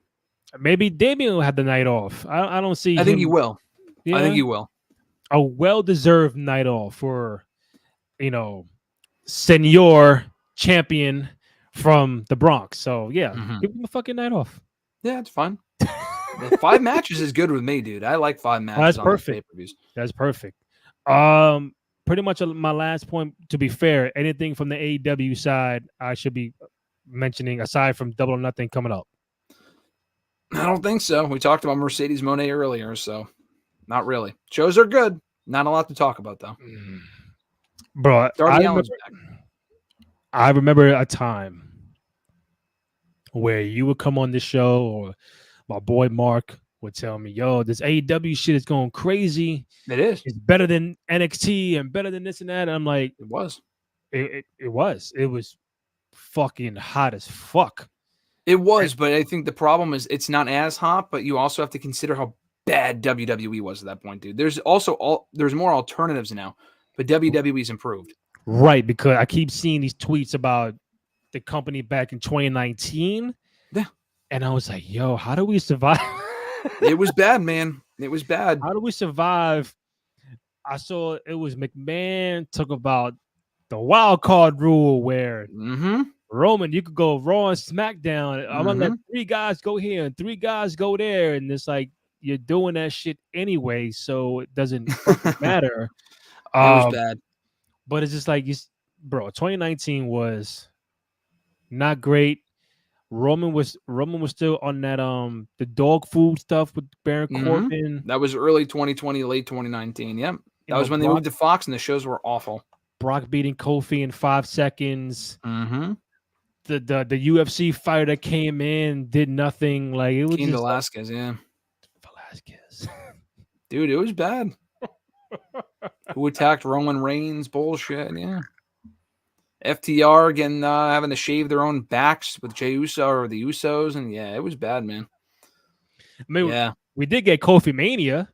maybe Damian will have the night off. I don't see. I think he will. Yeah, I think he will. A well-deserved night off for Senor champion from the Bronx. So yeah, give him a fucking night off. Yeah, it's fine. 5 matches is good with me, dude. I like 5 matches. That's on perfect. Pay-per-views. That's perfect. Pretty much my last point. To be fair, anything from the AEW side I should be mentioning aside from Double or Nothing coming up? I don't think so. We talked about Mercedes Moné earlier, so not really. Shows are good. Not a lot to talk about though. Bro, I remember a time where you would come on this show, or my boy Mark would tell me, yo, this AEW shit is going crazy. It is. It's better than NXT and better than this and that. And I'm like, it was. It was. It was fucking hot as fuck. It was, but I think the problem is it's not as hot, but you also have to consider how bad WWE was at that point, dude. There's also there's more alternatives now, but WWE's improved. Right, because I keep seeing these tweets about the company back in 2019. Yeah. And I was like, yo, how do we survive? It was bad, man. It was bad. How do we survive? I saw it was McMahon talk about the wild card rule where Roman, you could go Raw and SmackDown. I'm gonna let 3 guys go here and 3 guys go there, and it's like you're doing that shit anyway, so it doesn't fucking matter. It was bad, but it's just like bro. 2019 was not great. Roman was still on that the dog food stuff with Baron Corbin. That was early 2020, late 2019. Yep, that was when they moved to Fox, and the shows were awful. Brock beating Kofi in 5 seconds. The UFC fighter that came in did nothing. Like it was Cain just Velasquez, yeah. Velasquez. Dude, it was bad. Who attacked Roman Reigns? Bullshit, yeah. FTR again having to shave their own backs with Jey Uso or the Usos, and yeah, it was bad, man. I mean, we did get Kofi Mania.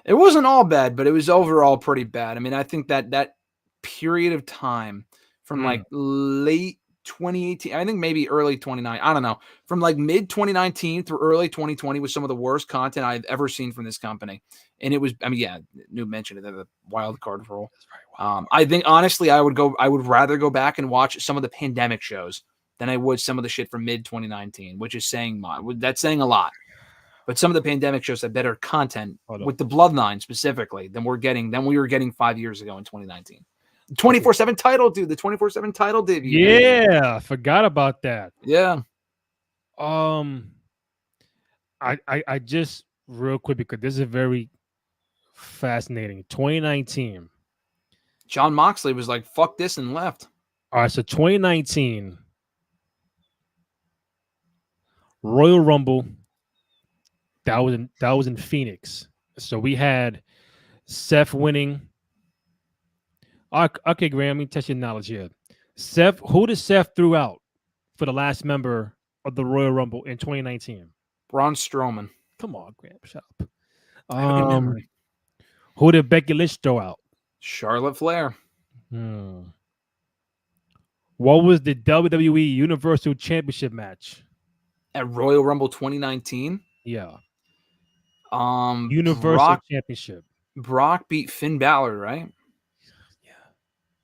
It wasn't all bad, but it was overall pretty bad. I mean, I think that period of time from like late 2018, I think maybe early 2019, I don't know, from like mid 2019 through early 2020 was some of the worst content I've ever seen from this company. And it was, I mean, yeah, New mentioned it, the wild card rule. I think honestly, I would rather go back and watch some of the pandemic shows than I would some of the shit from mid 2019, which is that's saying a lot. But some of the pandemic shows have better content with the Bloodline specifically than we were getting 5 years ago in 2019. 24/7 title, dude. The 24/7 title debut. Yeah, I forgot about that. Yeah. I just real quick because this is very fascinating. 2019. Jon Moxley was like, "Fuck this," and left. All right, so 2019 Royal Rumble. That was in Phoenix. So we had Seth winning. Okay, Graham, let me test your knowledge here. Who did Seth threw out for the last member of the Royal Rumble in 2019? Braun Strowman. Come on, Graham, shut up. Who did Becky Lynch throw out? Charlotte Flair. What was the WWE Universal Championship match at Royal Rumble 2019? Yeah. Universal Championship. Brock beat Finn Balor, right?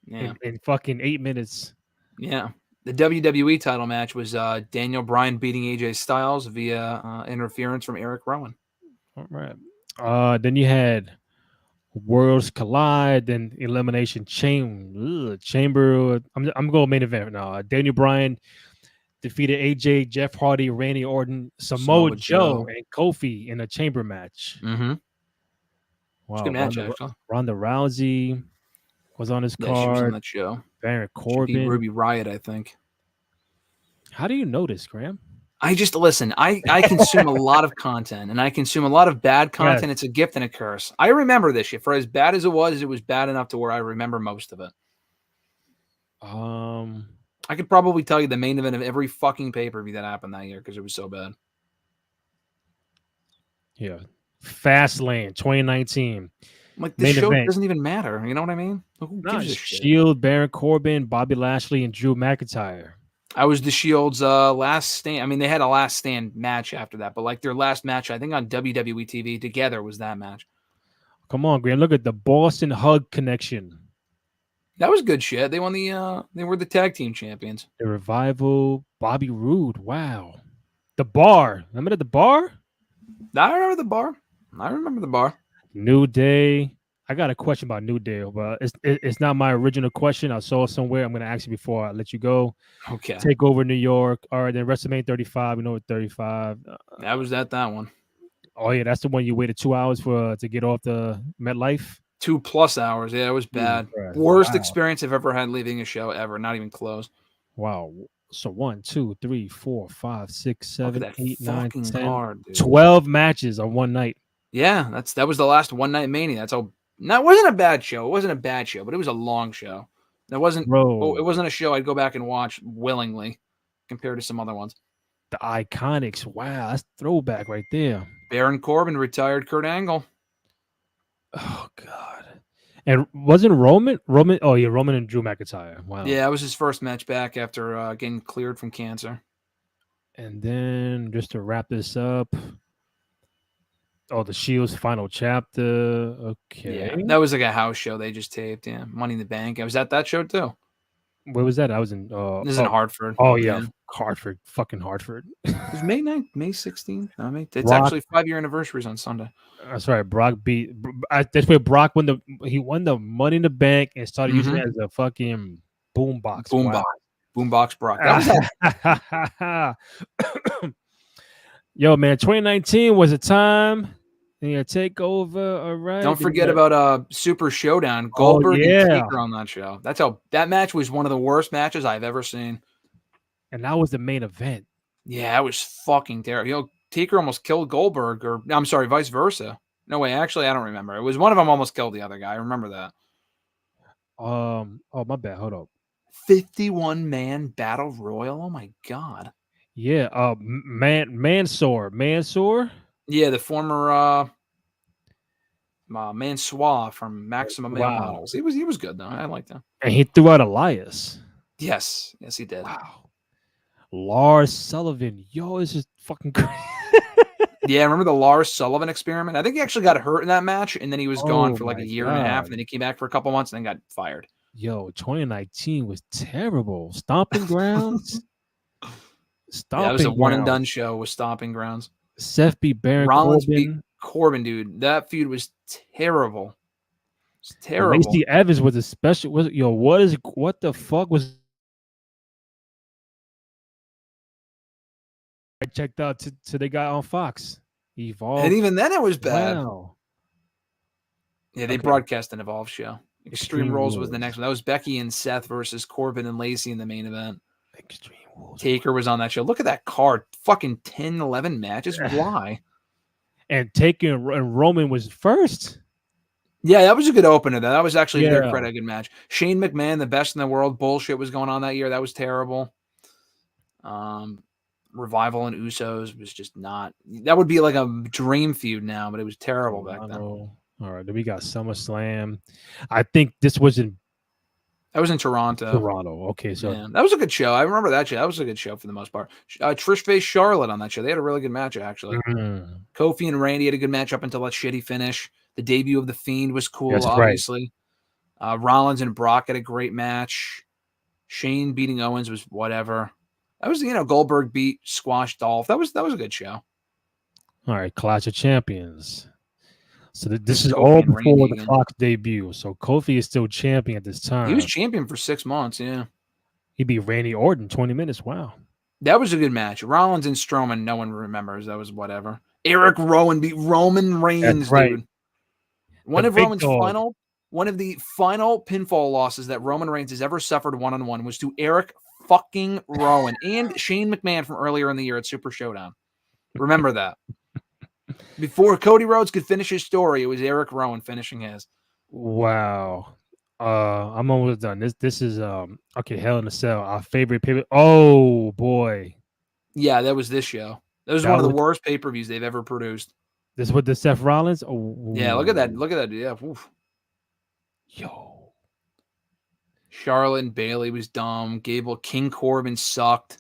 Yeah. In fucking 8 minutes. Yeah. The WWE title match was Daniel Bryan beating AJ Styles via interference from Eric Rowan. All right. Then you had Worlds Collide, then Elimination Chamber. I'm going main event now. Daniel Bryan defeated AJ, Jeff Hardy, Randy Orton, Samoa Joe, and Kofi in a chamber match. Wow, good match, actually. Ronda Rousey was on his card. She was on that show. Baron Corbin. Ruby Riott, I think. How do you know this, Graham? I just listen. I consume a lot of content, and I consume a lot of bad content. Yes. It's a gift and a curse. I remember this shit. For as bad as it was bad enough to where I remember most of it. I could probably tell you the main event of every fucking pay-per-view that happened that year because it was so bad. Yeah. Fastlane 2019. Like, this show doesn't even matter. You know what I mean? Who gives a shit? Shield, Baron Corbin, Bobby Lashley, and Drew McIntyre. I was the Shield's last stand. I mean, they had a last stand match after that, but like their last match, I think on WWE TV together was that match. Come on, Graham. Look at the Boston Hug Connection. That was good shit. They won they were the tag team champions. The Revival, Bobby Roode. Wow. The Bar. Remember the Bar? I remember the Bar. New Day. I got a question about New Day, but it's not my original question. I saw it somewhere. I'm going to ask you before I let you go. Okay. Take over New York. All right, then WrestleMania 35. We know what 35. That was that one. Oh, yeah, that's the one you waited 2 hours to get off the MetLife? 2+ hours. Yeah, it was bad. Worst experience I've ever had leaving a show ever. Not even close. Wow. So 1, 2, 3, 4, 5, 6, 7, 8, 9, 10, card, 12 matches on one night. Yeah, that was the last one night Mania. That's all. That wasn't a bad show. It wasn't a bad show, but it was a long show. That wasn't. It wasn't a show I'd go back and watch willingly, compared to some other ones. The Iconics. Wow, that's throwback right there. Baron Corbin retired Kurt Angle. Oh God. And wasn't Roman? Oh yeah, Roman and Drew McIntyre. Wow. Yeah, that was his first match back after getting cleared from cancer. And then just to wrap this up, the Shield's final chapter. Okay. Yeah, that was like a house show they just taped. Yeah, Money in the Bank. I was at that show too. Where was that? I was in. This is in Hartford. Oh yeah, Hartford, fucking Hartford. It was May 9th, May 16th. No, it's Brock, actually 5-year anniversaries on Sunday. That's right. Brock beat. That's where Brock won the Money in the Bank and started using it as a fucking boombox. Boombox Brock. That was Yo, man, 2019 was a time. Yeah, takeover. All right. Don't forget about Super Showdown. Goldberg and Taker on that show. That match was one of the worst matches I've ever seen. And that was the main event. Yeah, it was fucking terrible. Taker almost killed Goldberg, or I'm sorry, vice versa. No way, actually, I don't remember. It was one of them almost killed the other guy. I remember that. Oh my bad. Hold up. 51-man battle royal. Oh my god. Yeah. Mansoor. Yeah, the former Mansoor from Maximum Male Models. He was good though. I liked him. And he threw out Elias. Yes, he did. Wow. Lars Sullivan. Yo, this is fucking crazy. Yeah, remember the Lars Sullivan experiment? I think he actually got hurt in that match, and then he was gone for like a year and a half, and then he came back for a couple months and then got fired. Yo, 2019 was terrible. Stomping Grounds. That was a one-and-done show with Stomping Grounds. Seth beat Baron Rollins Corbin. beat Corbin, dude. That feud was terrible. It's terrible. Lacey Evans was a special. What the fuck was? I checked out to the guy on Fox. Evolve. And even then it was bad. Wow. Yeah, they broadcast an Evolve show. Extreme Rules was the next one. That was Becky and Seth versus Corbin and Lacey in the main event. Extreme Rules. Taker was on that show. Look at that card. Fucking 10, 11 matches. Why? And Taker and Roman was first. Yeah, that was a good opener. That was actually a good match. Shane McMahon, the best in the world. Bullshit was going on that year. That was terrible. Revival and Usos was just not. That would be like a dream feud now, but it was terrible back then. All right, then we got SummerSlam. I think this was in. That was in Toronto. Okay, so that was a good show. I remember that show. That was a good show for the most part. Trish faced Charlotte on that show. They had a really good match actually. Kofi and Randy had a good match up until that shitty finish. The debut of the Fiend was cool, obviously. Right. Rollins and Brock had a great match. Shane beating Owens was whatever. That was, Goldberg beat Squash Dolph. That was a good show. All right, Clash of Champions. So this is all before the Fox debut. So Kofi is still champion at this time. He was champion for 6 months, yeah. He beat Randy Orton 20 minutes. Wow. That was a good match. Rollins and Strowman, no one remembers. That was whatever. Eric Rowan beat Roman Reigns, dude. One of the final pinfall losses that Roman Reigns has ever suffered one-on-one was to Eric fucking Rowan and Shane McMahon from earlier in the year at Super Showdown. Remember that. Before Cody Rhodes could finish his story, it was Eric Rowan finishing his. Wow. I'm almost done. This is okay, Hell in a Cell, our favorite pay. Oh boy. Yeah, that was this show. That was one of the worst pay-per-views they've ever produced. This with the Seth Rollins? Oh yeah, look at that. Yeah. Oof. Yo. Charlotte and Bailey was dumb. King Corbin sucked.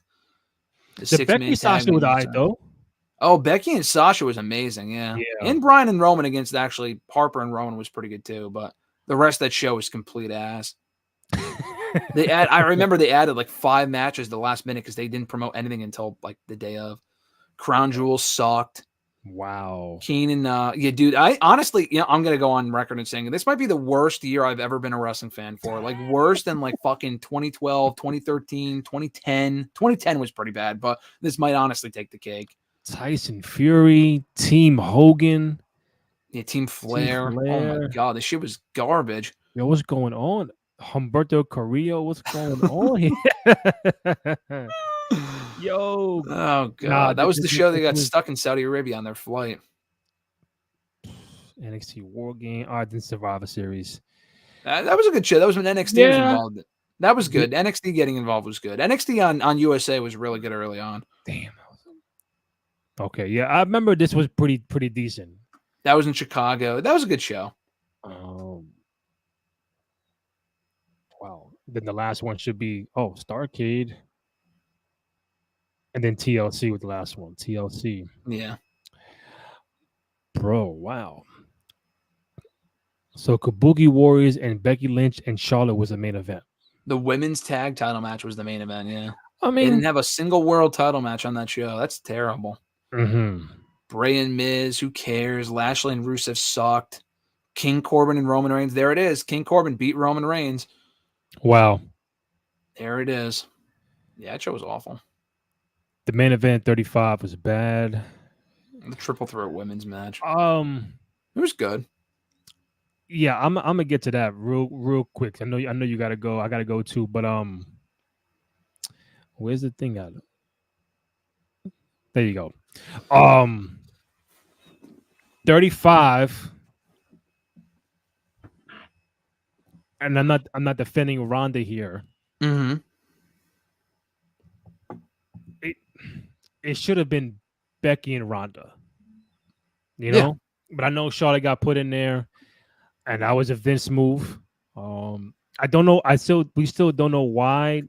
The Becky Sasha was alright though. Oh, Becky and Sasha was amazing, yeah. And Bryan and Roman against actually Harper and Rowan was pretty good too, but the rest of that show was complete ass. I remember they added like 5 matches the last minute because they didn't promote anything until like the day of. Crown Jewel sucked. Wow. Keenan, dude, I honestly, I'm going to go on record and saying this might be the worst year I've ever been a wrestling fan for. Like worse than like fucking 2012, 2013, 2010. 2010 was pretty bad, but this might honestly take the cake. Tyson Fury, Team Hogan. Yeah, Team Flair. Oh my God, this shit was garbage. Yo, what's going on? Humberto Carrillo, what's going on here? Yo. Oh God, that was the show they got stuck in Saudi Arabia on their flight. NXT War Game. Oh, I didn't Survivor Series. That was a good show. That was when NXT was involved. That was good. NXT getting involved was good. NXT on USA was really good early on. Damn. Okay, yeah, I remember this was pretty decent. That was in Chicago. That was a good show. Wow. Then the last one should be Starcade, and then TLC with the last one. TLC, Yeah. bro. Wow. So Kabuki Warriors and Becky Lynch and Charlotte was the main event. The women's tag title match was the main event. Yeah. I They didn't mean, have a single world title match on that show. That's terrible. mhm. Bray and Miz, who cares? Lashley and Rusev sucked. King Corbin and Roman Reigns. There it is. King Corbin beat Roman Reigns. Wow. There it is. Yeah, that show was awful. The main event 35 was bad. The triple threat women's match. It was good. Yeah, I'm gonna get to that real quick. I know you gotta go. I gotta go too. But where's the thing at? There you go. 35. And I'm not defending Ronda here. Mm-hmm. It should have been Becky and Ronda. You know? Yeah. But I know Charlotte got put in there, and that was a Vince move. I don't know. We still don't know why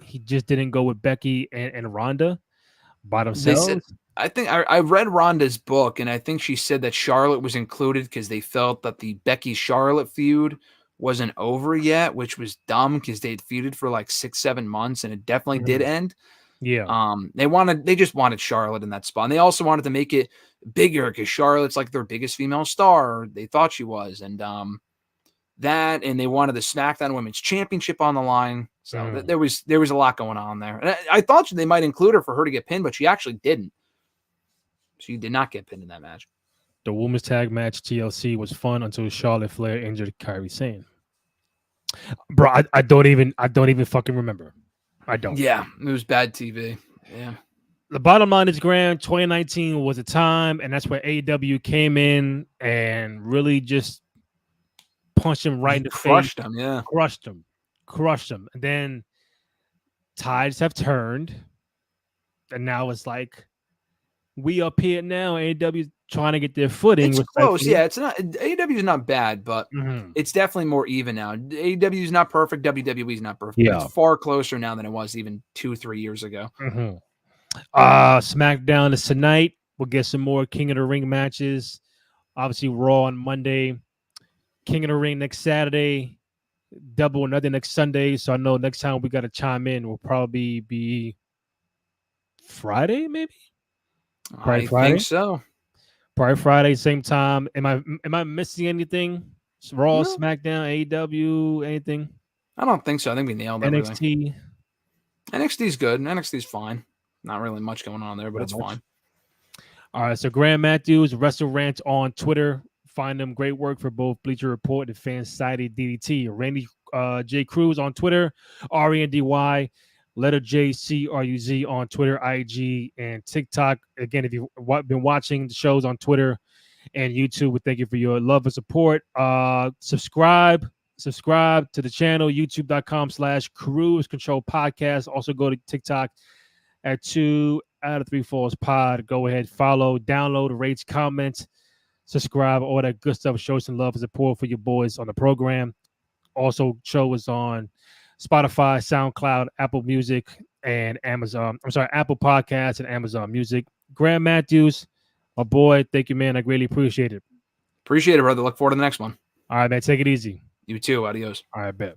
he just didn't go with Becky and Ronda by themselves. I think I read Ronda's book, and I think she said that Charlotte was included because they felt that the Becky-Charlotte feud wasn't over yet, which was dumb because they'd feuded for like 6-7 months, and it definitely did end. Yeah. They just wanted Charlotte in that spot. And they also wanted to make it bigger because Charlotte's like their biggest female star. They thought she was. And and they wanted the SmackDown Women's Championship on the line. So there was a lot going on there. And I thought they might include her for her to get pinned, but she actually didn't. She did not get pinned in that match. The women's tag match TLC was fun until Charlotte Flair injured Kairi Sane. Bro, I don't even fucking remember. I don't. Yeah, it was bad TV. Yeah. The bottom line is, Graham, 2019 was a time, and that's where AEW came in and really just punched him right in the face. Crushed him. And then tides have turned, and now it's like we up here now. AEW trying to get their footing. It's close. Yeah, it's not. AEW is not bad, but it's definitely more even now. AEW is not perfect. WWE is not perfect. Yeah. It's far closer now than it was even 2-3 years ago. SmackDown is tonight. We'll get some more King of the Ring matches. Obviously, Raw on Monday. King of the Ring next Saturday. Double or Nothing next Sunday. So I know next time we got to chime in will probably be Friday, maybe. I think so. Probably Friday, same time. Am I missing anything? Raw, SmackDown, AEW, anything? I don't think so. I think we nailed everything. NXT's good. NXT's fine. Not really much going on there, but it's fine. All right, so Graham Matthews, Wrestle Rant on Twitter. Find them. Great work for both Bleacher Report and FanSided DDT. Randy J. Cruz on Twitter, RENDY. Letter J CRUZ on Twitter, IG, and TikTok. Again, if you've been watching the shows on Twitter and YouTube, we thank you for your love and support. Subscribe to the channel, youtube.com/Cruise Control Podcast. Also go to TikTok at 2 out of 3 Falls Pod. Go ahead, follow, download, rate, comment, subscribe, all that good stuff. Show some love and support for your boys on the program. Also, show us on Spotify, SoundCloud, Apple Music, and Amazon. I'm sorry, Apple Podcasts and Amazon Music. Graham Matthews, my boy, thank you, man. I greatly appreciate it. Appreciate it, brother. Look forward to the next one. All right, man. Take it easy. You too. Adios. All right, bet.